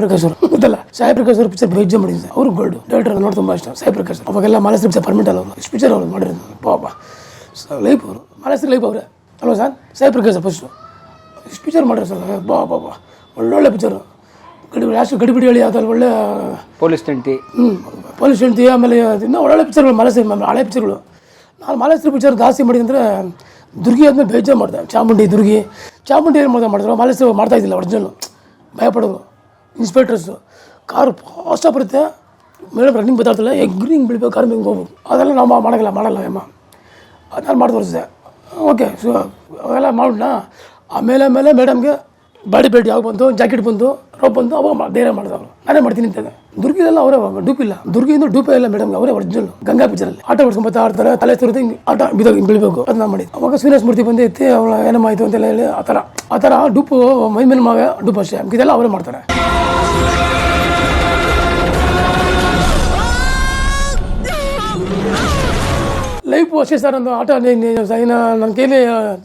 ಪ್ರಕಾಶ್ ಅವರು ಗೊತ್ತಲ್ಲ, ಸಾಯಿ ಪ್ರಕಾಶ್ ಅವರು ಪಿಕ್ಚರ್ ಬೇಜ್ ಮಾಡಿದ್ದೆ. ಅವರು ಗೋಲ್ಡ್ ಡೈರೆಕ್ಟರ್ ನೋಡಿ ತುಂಬ ಇಷ್ಟ. ಸಾಯಿ ಪ್ರಕಾಶ್ ಅವಾಗೆಲ್ಲ ಮಾನಸ್ರಿ ಪಿಕ್ಚರ್ ಪರ್ಮಿಟ್ ಅಲ್ಲ, ಅವರು ಇಷ್ಟು ಪಿಕ್ಚರ್ ಅವ್ರು ಮಾಡಿರೋದು. ಪಾಪ ಲೈಫ್ ಅವರು ಮಾನಸ್ರಿ ಲೈಫ್ ಅವರೇ ಅಲ್ವಾ ಸರ್. ಸಾಯಿ ಪ್ರಕಾಶ್ ಫಸ್ಟು ಇಷ್ಟು ಪಿಕ್ಚರ್ ಮಾಡಿರೋ ಸರ್. ಬಾಬಾ ಒಳ್ಳೊಳ್ಳೆ ಪಿಕ್ಚರು. ಗಡಿಬಿಡಿ ಹೇಳಿ ಅದ್ರಲ್ಲಿ ಒಳ್ಳೆ ಪೊಲೀಸ್ ಹೆಂಡತಿ. ಪೊಲೀಸ್ ಹೆಂಡತಿ. ಆಮೇಲೆ ಇನ್ನೂ ಒಳ್ಳೊಳ್ಳೆ ಪಿಕ್ಚರ್ಗಳು ಮಾನಸ್ರಿ, ಹಳೆ ಪಿಕ್ಚರ್ಗಳು. ನಾನು ಮಾನಸ್ರಿ ಪಿಕ್ಚರ್ ಜಾಸ್ತಿ ಮಾಡಿದಂದರೆ ದುರ್ಗಿ ಆದಮೇಲೆ ಬೇಜಾರು ಮಾಡಿದೆ. ಚಾಮುಂಡಿ ಏನು ಮಾಡಿದ್ರು, ಮಾನಸ್ರಿ ಮಾಡ್ತಾಯಿದ್ದಿಲ್ಲ ಒರಿಜಿನಲ್ಲು. ಭಯಪಡೋದು. ಇನ್ಸ್ಪೆಕ್ಟರ್ಸು ಕಾರು ಫಾಸ್ಟಾಗಿ ಬರುತ್ತೆ, ಮೇಡಮ್ ರನ್ನಿಂಗ್ ಬತ್ತಾಡ್ತಿಲ್ಲ, ಹಿಂಗೆ ಬೀಳ್ಬೇಕು, ಕಾರು ಹಿಂಗೆ ಹೋಗ್ಬೇಕು. ಅದೆಲ್ಲ ನಾವು ಮಾಡಲ್ಲ ಅಮ್ಮ. ಅದು ನಾನು ಮಾಡಿ ತೋರಿಸಿದೆ. ಓಕೆ ಅವೆಲ್ಲ ಮಾಡೋಣ. ಆಮೇಲೆ ಮೇಡಮ್ಗೆ ಬಾಡಿ ಬೆಲ್ಟ್ ಯಾವಾಗ ಬಂತು, ಜಾಕೆಟ್ ಬಂತು, ರೋಪ್ ಬಂತು, ಅವಾಗ ಧೈರ್ಯ ಮಾಡಿದವರು. ನಾನೇ ಮಾಡ್ತೀನಿ ಅಂತ. ದುರ್ಗಿದೆಲ್ಲ ಅವರೇ, ಡೂಪಿಲ್ಲ. ದುರ್ಗಿಯಿಂದ ಡೂಪೇ ಇಲ್ಲ ಮೇಡಮ್ಗೆ, ಅವರೇ ಒರಿಜಿನಲ್. ಗಂಗಾ ಪಿಕ್ಚರಲ್ಲಿ ಆಟ ಹೊಡ್ಸ್ಕೊಂಬತ್ತಾ ಆಡ್ತಾರೆ, ತಲೆ ತಿರುವುದು, ಹಿಂಗೆ ಆಟ ಹಿಂಗೆ ಬೀಳಬೇಕು, ಅದು ನಾನು ಮಾಡಿದ್ದು. ಅವಾಗ ಶ್ರೀನಿವಾಸ ಮೂರ್ತಿ ಬಂದು ಎತ್ತಿ ಅವಳ ಏನಮ್ಮಾಯಿತು ಅಂತೆಲ್ಲ ಹೇಳಿ ಆ ಥರ ಡೂಪು ಮೈ ಮೇಲೆ ಮಗ ಡೂಪ್ ಅಷ್ಟೇ. ಇದೆಲ್ಲ ಅವರೇ ಮಾಡ್ತಾರೆ. ಲೈಫು ಅಷ್ಟೇ ಸರ್. ಒಂದು ಆಟ ನನ್ನ ಕೈಲಿ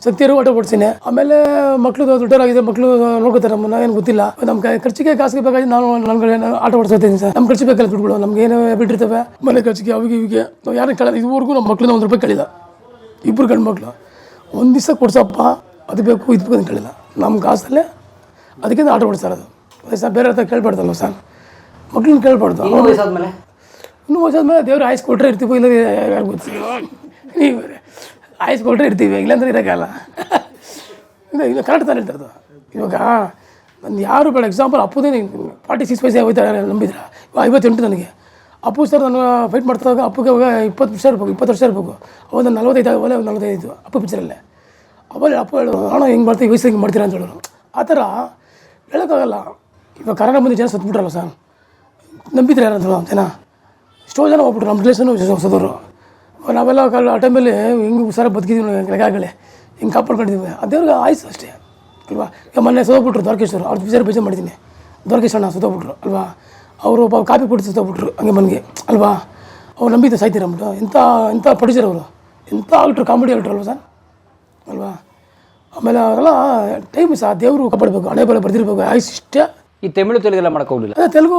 ಶಕ್ತಿ ಇರೋ ಆಟ ಓಡಿಸ್ತೀನಿ. ಆಮೇಲೆ ಮಕ್ಕಳು ದೊಡ್ಡವರಾಗಿದೆ, ಮಕ್ಕಳು ನೋಡ್ಕೋತಾರೆ ನಮ್ಮನ್ನ, ಏನು ಗೊತ್ತಿಲ್ಲ. ನಮ್ಮ ಖರ್ಚಿಗೆ ಕಾಸಿಗೆ ಬೇಕಾಗಿ ನಾನು ನನ್ನ ಆಟ ಓಡಿಸ್ತೀನಿ ಸರ್. ನಮ್ಮ ಖರ್ಚು ಬೇಕಲ್ಲ ದುಡ್ಡುಗಳು, ನಮ್ಗೆ ಏನು ಬಿಟ್ಟಿರ್ತವೆ ಮನೆ ಖರ್ಚಿಗೆ, ಅವಿಗೆ ಇವಿಗೆ. ನಾವು ಯಾರನ್ನ ಕೇಳೋದು, ಇದುವರೆಗೂ ನಮ್ಮ ಮಕ್ಕಳನ್ನ 1 ರೂಪಾಯಿ ಕೇಳಿಲ್ಲ. 2 ಗಂಡು ಮಕ್ಕಳು ಒಂದು ದಿವಸ ಕೊಡ್ಸಪ್ಪ, ಅದು ಬೇಕು ಇದು ಬೇಕು ಅಂತ ಕೇಳಿಲ್ಲ. ನಮ್ಮ ಕಾಸಲ್ಲೇ ಅದಕ್ಕೆ ಆಟ ಓಡಿಸ್ತಾರದು. ಸರ್ ಬೇರೆ ಹತ್ರ ಕೇಳ್ಬಾರ್ದಲ್ವ ಸರ್, ಮಕ್ಳನ್ನ ಕೇಳ್ಬಾರ್ದು. ಇನ್ನೂ ವಯಸ್ಸಾದ್ಮೇಲೆ ದೇವ್ರು ಆಯ್ಸ್ ಕೊಟ್ಟರೆ ಇರ್ತೀವಿ, ಇಲ್ಲ ಯಾರು ಗೊತ್ತಿಲ್ಲ. ನೀವು ಆಯ್ಸ್ ಕೊಟ್ಟರೆ ಇರ್ತೀವಿ, ಇಲ್ಲಾಂದ್ರೆ ಇರೋಕ್ಕಲ್ಲ. ಇಲ್ಲ ಕರೆಕ್ಟ್ ತಾನು ಹೇಳ್ತಾರದು. ಇವಾಗ ನಾನು ಯಾರು ಬೇಡ, ಎಕ್ಸಾಂಪಲ್ ಅಪ್ಪುದೇ 46 ವಯಸ್ಸೇ ಹೋಯ್ತಾರೆ ನಂಬಿದ್ರೆ, 58 ನನಗೆ. ಅಪ್ಪು ಸರ್ ನಾನು ಫೈಟ್ ಮಾಡ್ತಾಗ ಅಪ್ಪುಗೆ ಅವಾಗ 20 ವರ್ಷ ಇರಬೇಕು, 20 ವರ್ಷ ಇರಬೇಕು. ಅವಾಗ ನಾನು 45 ಆಗೋಲ್ಲ, 45 ಅಪ್ಪು ಪಿಕ್ಚರಲ್ಲೇ. ಅವಾಗ ಅಪ್ಪು ಹೇಳೋರು, ಅಣ್ಣ ಹಿಂಗೆ ಮಾಡ್ತೀವಿ, ವಯಸ್ಸು ಹಿಂಗೆ ಮಾಡ್ತೀರಾ ಅಂತ ಹೇಳೋರು. ಆ ಥರ ಹೇಳೋಕ್ಕಾಗಲ್ಲ. ಇವಾಗ ಕರೋನಾ ಬಂದು ಜನ ಸತ್ಬಿಟ್ರಲ್ಲ ಸರ್, ನಂಬಿದ್ರೆ ಯಾರಂತ ಜನ ಎಷ್ಟೋ ಜನ ಹೋಗ್ಬಿಟ್ರು. ನಮ್ಮ ರಿಲೇಷನು ಸದವರು. ನಾವೆಲ್ಲ ಆ ಟೈಮಲ್ಲಿ ಹಿಂಗೆ ಹುಷಾರಾಗಿ ಬದುಕಿದ್ದೀವಿ ಲೆಕ್ಕಾಗಲಿ. ಹಿಂಗೆ ಕಾಪಾಡ್ಕೊಂಡಿದ್ದೀವಿ ಆ ದೇವ್ರಿಗೆ ಆಯ್ತು ಅಷ್ಟೇ ಅಲ್ವಾ. ಈಗ ಮೊನ್ನೆ ಸೋಗ್ಬಿಟ್ರು ದ್ವಾರಕೇಶ್ವರ ಅವ್ರ ಬೇಜಾರು ಮಾಡಿದ್ದೀನಿ. ದ್ವಾರಕೇಶ್ವರನ ಸುತ್ತೋಗ್ಬಿಟ್ರು ಅಲ್ವಾ. ಅವರು ಕಾಪಿ ಕೊಟ್ಟು ಸುತ್ತೋಗ್ಬಿಟ್ರು ಹಂಗೆ ಮನೆಗೆ ಅಲ್ವಾ. ಅವ್ರು ನಂಬಿದ್ದು ಸಾಯ್ತೀರಂಬಿಟ್ಟು ಎಂಥ ಪ್ರೊಡ್ಯೂಸರ್ ಅವರು, ಎಂಥ ಆಕ್ಟ್ರು, ಕಾಮಿಡಿ ಆಕ್ಟ್ರು ಅಲ್ವಾ ಸರ್ ಅಲ್ವಾ. ಆಮೇಲೆ ಅವರೆಲ್ಲ ಟೈಮ್ ಸಹ ದೇವರು ಕಾಪಾಡಬೇಕು, ಹಣೆ ಬರ ಬರ್ದಿರ್ಬೇಕು ಆಯ್ತು ಇಷ್ಟೇ. ಈ ತಮಿಳು ತೆಲುಗೆಲ್ಲ ಮಾಡಕ್ಕೆ ಹೋಗಲಿಲ್ಲ. ಅದೇ ತೆಲುಗು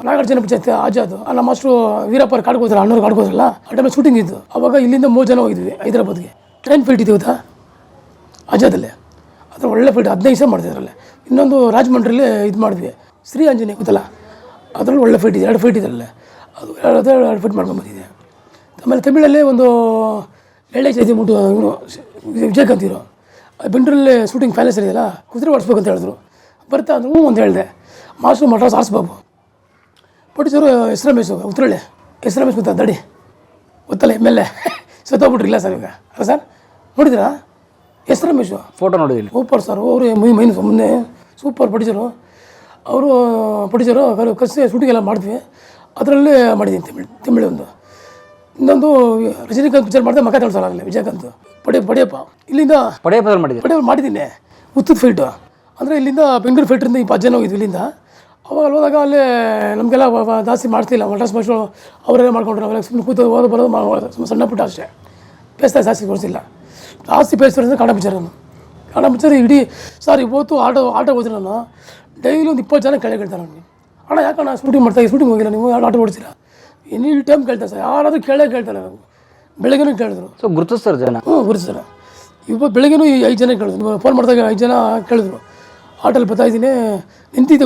ನಾಗಾರ್ಜುನ ಪಿಕ್ಚರ್ ಆಜಾದ್ ನಮ್ಮ ಮಾಸ್ಟ್ರು ವೀರಪ್ಪರು ಕಾಡ್ಕೋದ್ರಲ್ಲ, ಅಣ್ಣವ್ರು ಕಾಡ್ಕೋದ್ರಲ್ಲ, ಆ ಟೈಮಲ್ಲಿ ಶೂಟಿಂಗ್ ಇದ್ದು. ಅವಾಗ ಇಲ್ಲಿಂದ 3 ಜನ ಹೋಗಿದ್ವಿ ಹೈದರಾಬಾದ್ಗೆ. ಟ್ರೈನ್ ಫೀಲ್ಡ್ ಇದ್ದೀವಿ ಗೊತ್ತಾ ಆಜಾದಲ್ಲೇ. ಅದ್ರ ಒಳ್ಳೆ ಫೀಲ್ಡ್ 15 ದಿವಸ ಮಾಡ್ತಿದ್ರಲ್ಲೇ. ಇನ್ನೊಂದು ರಾಜಮಂಡ್ರಿಲಿ ಇದು ಮಾಡಿದ್ವಿ, ಶ್ರೀ ಆಂಜನೇಯ ಗೊತ್ತಲ್ಲ, ಅದರಲ್ಲಿ ಒಳ್ಳೆ ಫೀಟ್ ಇದೆ, 2 ಫೀಟ್ ಇದರಲ್ಲೇ. ಅದು 2 ಫೀಟ್ ಮಾಡ್ಕೊಂಡ್ಬಂದಿದೆ. ಆಮೇಲೆ ತಮಿಳಲ್ಲಿ ಒಂದು ಎಳ್ಳೆ ಚೈತಿ ಮುಟ್ಟು ಇವನು ವಿಜಯಕಾಂತ್ ಇರೋ ಬೆಂಗಳೂರಲ್ಲಿ ಶೂಟಿಂಗ್ ಪ್ಯಾಲೇಸ್ ಇದೆಯಲ್ಲ, ಕುದುರೆ ಓಡಿಸ್ಬೇಕು ಅಂತ ಹೇಳಿದ್ರು. ಬರ್ತಾ ಅಂದ್ರೂ ಹ್ಞೂ ಅಂತ ಹೇಳಿದೆ. ಮಾಸ್ಟ್ರು ಮಡ್ರಾಸ್ ಆರ್ಸ್ Babu, producer S Ramesh Uttarahalli. S Ramesh ಗೊತ್ತಾ ದಡಿ ಗೊತ್ತಲ್ಲ ಮೇಲೆ ಸತ್ತೋಗ್ಬಿಟ್ರಿಲ್ಲ ಸರ್ ಈಗ ಅಲ್ಲ ಸರ್, ನೋಡಿದ್ರಾ ಎಸ್ ರಮೇಶು? ಫೋಟೋ ನೋಡಿದ್ದೀನಿ. ಸೂಪರ್ ಸರ್, ಅವರು ಮೈನ್ ಮೊನ್ನೆ ಸೂಪರ್ ಪ್ರೊಡ್ಯೂಸರು. ಅವರು ಪ್ರೊಡ್ಯೂಸರು ಕಸಿ ಶೂಟಿಂಗ್ ಎಲ್ಲ ಮಾಡಿದ್ವಿ. ಅದರಲ್ಲೇ ಮಾಡಿದ್ದೀನಿ ತಮಿಳು ಒಂದು. ಇನ್ನೊಂದು ರಜನಿಕಾಂತ್ ಪಿಕ್ಚರ್ ಮಾಡಿದೆ, ಮಕ್ಕ ತಳ್ಸಲ್ಲ ಆಗಲಿ ವಿಜಯಕಾಂತ್ ಪಡೆಯಪ್ಪ. ಇಲ್ಲಿಂದ ಪಡೆಯಪ್ಪ ಮಾಡಿದ್ದೀನಿ. ಉತ್ತದ ಫೈಟು ಅಂದರೆ ಇಲ್ಲಿಂದ ಬೆಂಗಳೂರು ಫೈಟ್ರಿಂದ 20 ಜನ ಹೋಗಿದ್ವಿ ಇಲ್ಲಿಂದ. ಅವಾಗ ಅಲ್ಲಿ ಹೋದಾಗ ಅಲ್ಲೇ ನಮಗೆಲ್ಲ ಜಾಸ್ತಿ ಮಾಡ್ತಿಲ್ಲ, ಮಡ್ರಾಸ್ ಮಾಸ್ಟ್ರು ಅವರೇ ಮಾಡ್ಕೊಂಡ್ರು. ಅವೆಲ್ಲ ಸುಮ್ಮನೆ ಕೂತು ಬರೋದು ಸಣ್ಣ ಪುಟ್ಟ ಅಷ್ಟೇ, ಬೇಸ್ತಾಯಿ ಜಾಸ್ತಿ ಕೊಡಿಸಿಲ್ಲ. ಜಾಸ್ತಿ ಬೇಯಿಸ್ತಾರೆ ಕನ್ನಡ ಪಿಕ್ಚರ್ ಇಡೀ ಸರ್. ಇವತ್ತು ಆಟೋ ಹೋದ್ರೆ ನಾನು ಡೈಲಿ ಒಂದು 20 ಜನ ಕೆಳಗೆ ಕೇಳ್ತಾರೆ ನನಗೆ, ಅಣ್ಣ ಯಾಕಣ್ಣ ಶೂಟಿಂಗ್ ಶೂಟಿಂಗ್ ಹೋಗಿಲ್ಲ ನೀವು, ಯಾರು ಆಟೋ ಓಡಿಸಿಲ್ಲ, ಎನಿ ಟೈಮ್ ಕೇಳ್ತಾರೆ ಸರ್. ಯಾರಾದರೂ ಕೇಳ್ತಾರೆ ನಾವು. ಬೆಳಗ್ಗೆನೂ ಕೇಳಿದ್ರು. ಸೊ ಗುರುತಿಸ್ತಾರೆ ಜನ. ಗುರುತಿಸ್ತಾರೆ. ಇವತ್ತು ಬೆಳಗ್ಗೆನೂ 5 ಜನ ಕೇಳಿದ್ರು. ನೀವು ಫೋನ್ ಮಾಡಿದಾಗ 5 ಜನ ಕೇಳಿದ್ರು. ಆಟೋಲ್ಲಿ ಬರ್ತಾಯಿದ್ದೀನಿ, ನಿಂತಿದ್ದೆ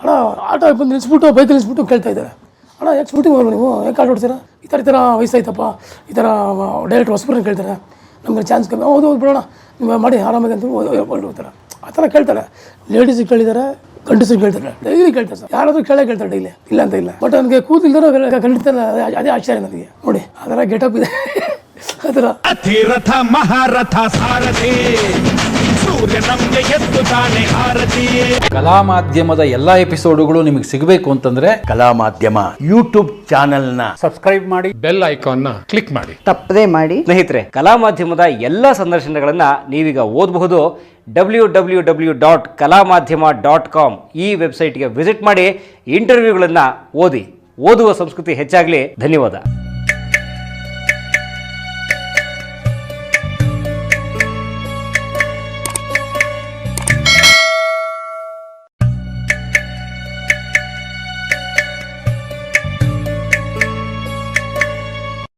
ಅಣ್ಣ, ಆಟೋ ಬಂದು ನಿಲ್ಲಿಸ್ಬಿಟ್ಟು ಬೈಕಲ್ಲಿ ನಿಲ್ಲಿಸ್ಬಿಟ್ಟು ಕೇಳ್ತಾ ಇದ್ದಾರೆ, ಅಣ್ಣ ಯಾಕೆ ಶೂಟಿಂಗ್ ಹೋಗಲ್ಲ ನೀವು, ಯಾಕೆ ಆಟೋ ಓಡಿಸ್ತೀರಾ, ಈ ಥರ ವಯಸ್ಸಾಯ್ತಪ್ಪ, ಈ ಥರ ಡೈರೆಕ್ಟ್ ಹೊಸಬ್ರನ್ನ ಕೇಳ್ತಾರೆ, ನಮಗೆ ಚಾನ್ಸ್ ಕಮ್ಮಿ, ಹೌದು ಬಿಡೋಣ ನೀವು ಮಾಡಿ ಆರಾಮಾಗಿ ಅಂತ ಹೋಗ್ತಾರೆ. ಆ ಥರ ಕೇಳ್ತಾರೆ. ಲೇಡೀಸಿಗೆ ಕೇಳಿದ್ದಾರೆ, ಗಂಡಸಿಗೆ ಕೇಳ್ತಾರೆ, ಡೈಲಿ ಕೇಳ್ತಾರೆ ಸರ್. ಯಾರಾದರೂ ಕೇಳ್ತಾರೆ ಡೈಲಿ, ಇಲ್ಲ ಅಂತ ಇಲ್ಲ. ಬಟ್ ನನಗೆ ಕೂದಲಿಲ್ದಾರ ಖಂಡಿತ ಅದೇ ಆಶ್ಚರ್ಯ ನನಗೆ. ನೋಡಿ ಅದರ ಗೆಟಪ್ ಇದೆ ಆ ಥರ. ರಥ ಮಹಾರಥ ಸಾರಥಿ ಸೂರ್ಯ ನಮಗೆ ಎತ್ತು ತಾನೆ ಆರತಿ. ಕಲಾ ಮಾಧ್ಯಮದ ಎಲ್ಲಾ ಎಪಿಸೋಡುಗಳು ನಿಮಗೆ ಸಿಗಬೇಕು ಅಂತಂದ್ರೆ ಕಲಾ ಮಾಧ್ಯಮ ಯೂಟ್ಯೂಬ್ ಚಾನೆಲ್ನ ಸಬ್ಸ್ಕ್ರೈಬ್ ಮಾಡಿ, ಬೆಲ್ ಐಕಾನ್ನ ಕ್ಲಿಕ್ ಮಾಡಿ, ತಪ್ಪದೇ ಮಾಡಿ. ಸ್ನೇಹಿತರೆ, ಕಲಾ ಮಾಧ್ಯಮದ ಎಲ್ಲ ಸಂದರ್ಶನಗಳನ್ನು ನೀವೀಗ ಓದಬಹುದು. www.kalamadhyama.com ಈ ವೆಬ್ಸೈಟ್ಗೆ ವಿಸಿಟ್ ಮಾಡಿ ಇಂಟರ್ವ್ಯೂಗಳನ್ನು ಓದಿ. ಓದುವ ಸಂಸ್ಕೃತಿ ಹೆಚ್ಚಾಗಲಿ. ಧನ್ಯವಾದ.